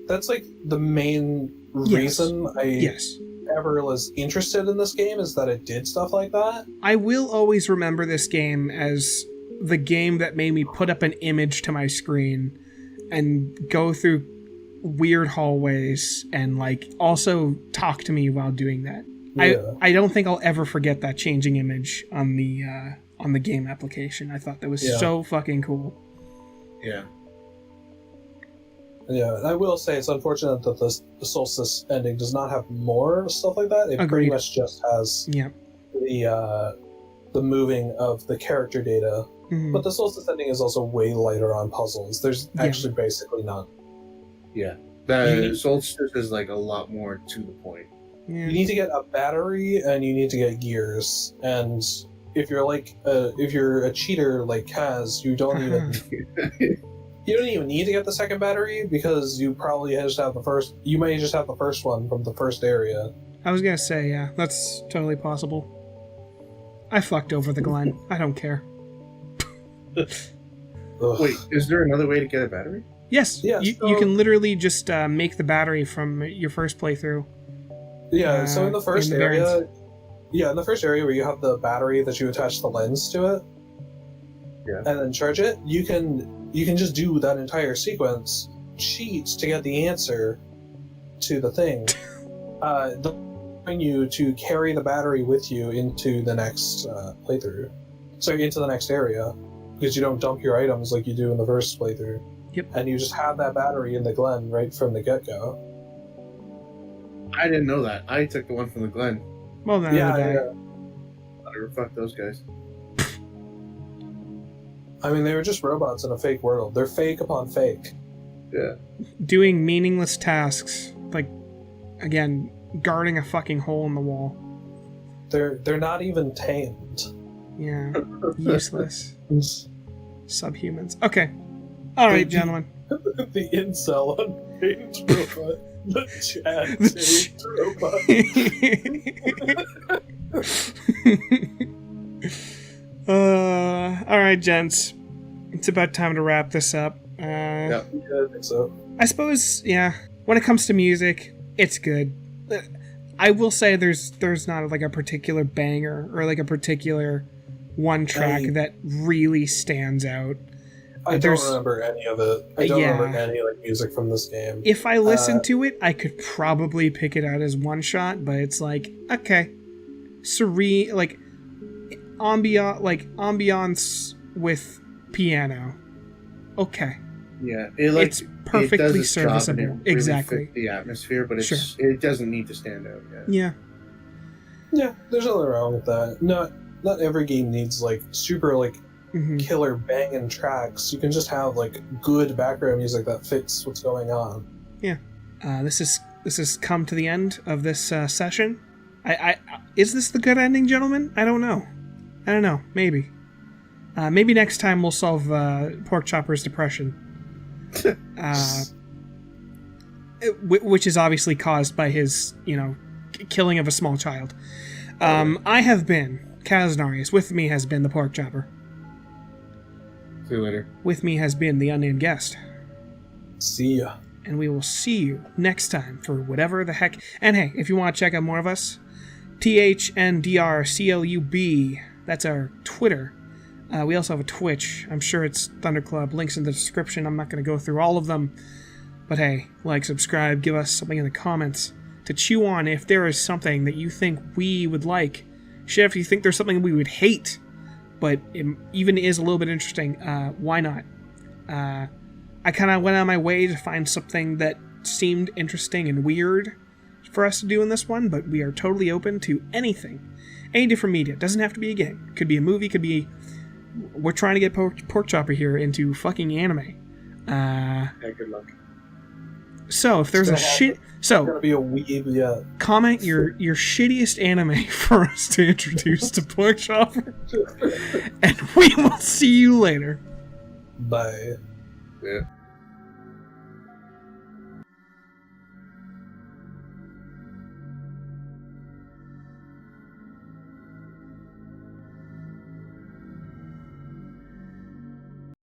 [SPEAKER 2] That's the main reason I
[SPEAKER 1] Yes.
[SPEAKER 2] ever was interested in this game, is that it did stuff like that.
[SPEAKER 1] I will always remember this game as the game that made me put up an image to my screen and go through weird hallways and also talk to me while doing that.
[SPEAKER 2] Yeah.
[SPEAKER 1] I don't think I'll ever forget that changing image on the game application. I thought that was
[SPEAKER 2] Yeah.
[SPEAKER 1] so fucking cool.
[SPEAKER 3] Yeah.
[SPEAKER 2] Yeah, I will say it's unfortunate that the Solstice ending does not have more stuff like that. It
[SPEAKER 1] Agreed.
[SPEAKER 2] pretty much just has
[SPEAKER 1] Yeah.
[SPEAKER 2] the moving of the character data.
[SPEAKER 1] Mhm.
[SPEAKER 2] But the Solstice ending is also way lighter on puzzles. There's
[SPEAKER 1] Yeah.
[SPEAKER 2] actually basically none.
[SPEAKER 3] Yeah.
[SPEAKER 2] You-
[SPEAKER 3] The Solstice is a lot more to the point.
[SPEAKER 1] Yeah.
[SPEAKER 2] You need to get a battery and you need to get gears. And if you're if you're a cheater like Kaz, you don't even You don't even need to get the second battery because you probably just have the first. You may just have the first one from the first area.
[SPEAKER 1] I was gonna say, yeah, that's totally possible. I fucked over the Glen. I don't care.
[SPEAKER 3] Wait, is there another way to get a battery?
[SPEAKER 1] Yes,
[SPEAKER 2] Yeah,
[SPEAKER 1] you
[SPEAKER 2] so-
[SPEAKER 1] can literally just make the battery from your first playthrough.
[SPEAKER 2] Yeah, so in the first
[SPEAKER 1] in the
[SPEAKER 2] area,
[SPEAKER 1] variants.
[SPEAKER 2] in the first area where you have the battery that you attach the lens to it, and then charge it, you can just do that entire sequence, cheat to get the answer to the thing. Allowing you to carry the battery with you into the next playthrough, so into the next area, because you don't dump your items like you do in the first playthrough.
[SPEAKER 1] Yep.
[SPEAKER 2] And you just have that battery in the Glen right from the get-go.
[SPEAKER 3] I didn't know that. I took the one from the Glen.
[SPEAKER 1] Well, then
[SPEAKER 2] Yeah,
[SPEAKER 1] die.
[SPEAKER 2] yeah.
[SPEAKER 3] Whatever, fuck those guys.
[SPEAKER 2] I mean, they were just robots in a fake world. They're fake upon fake.
[SPEAKER 3] Yeah.
[SPEAKER 1] Doing meaningless tasks, like, again, guarding a fucking hole in the wall.
[SPEAKER 2] They're not even tamed.
[SPEAKER 1] Yeah, useless. Subhumans. Okay. All right, gentlemen.
[SPEAKER 2] The incel untamed robot. The Chad tamed robot.
[SPEAKER 1] All right, gents. It's about time to wrap this up.
[SPEAKER 2] Yeah, I think so.
[SPEAKER 1] I suppose, yeah. When it comes to music, it's good. I will say there's not like a particular banger or like a particular one track that really stands out.
[SPEAKER 2] I don't remember any of it. I don't remember any like music from this game.
[SPEAKER 1] If I listened to it, I could probably pick it out as OneShot, but it's like, okay, serene, like ambiance with piano. Okay.
[SPEAKER 3] Yeah,
[SPEAKER 1] it's perfectly
[SPEAKER 3] it does its job and
[SPEAKER 1] serviceable.
[SPEAKER 3] it really
[SPEAKER 1] Exactly.
[SPEAKER 3] fit the atmosphere, but
[SPEAKER 1] Sure.
[SPEAKER 3] it doesn't need to stand out.
[SPEAKER 1] Yeah.
[SPEAKER 2] Yeah, there's nothing wrong with that. Not every game needs like super like
[SPEAKER 1] Mhm.
[SPEAKER 2] killer banging tracks. You can just have like good background music that fits what's going on.
[SPEAKER 1] Yeah. This has come to the end of this session. I is this the good ending, gentlemen? I don't know. Maybe. Maybe next time we'll solve Porkchopper's depression. Which is obviously caused by his, killing of a small child. I have been Kaznarious. With me has been the Porkchopper.
[SPEAKER 3] See you later.
[SPEAKER 1] With me has been the Unnamed Guest.
[SPEAKER 2] See ya.
[SPEAKER 1] And we will see you next time for whatever the heck. And hey, if you want to check out more of us, THNDRCLUB. That's our Twitter. We also have a Twitch. I'm sure it's Thunderclub. Links in the description. I'm not going to go through all of them. But hey, like, subscribe, give us something in the comments to chew on if there is something that you think we would like. Shit, if you think there's something we would hate, but it even is a little bit interesting, why not? I kind of went on my way to find something that seemed interesting and weird for us to do in this one, but we are totally open to anything. Any different media. It doesn't have to be a game. Could be a movie, could be... We're trying to get Porkchopper here into fucking anime.
[SPEAKER 3] Yeah, good luck.
[SPEAKER 1] So, if there's a shit... So,
[SPEAKER 2] Gonna be a weeb, yeah.
[SPEAKER 1] comment your shittiest anime for us to introduce to Porkchopper. And we will see you later.
[SPEAKER 2] Bye.
[SPEAKER 3] Yeah.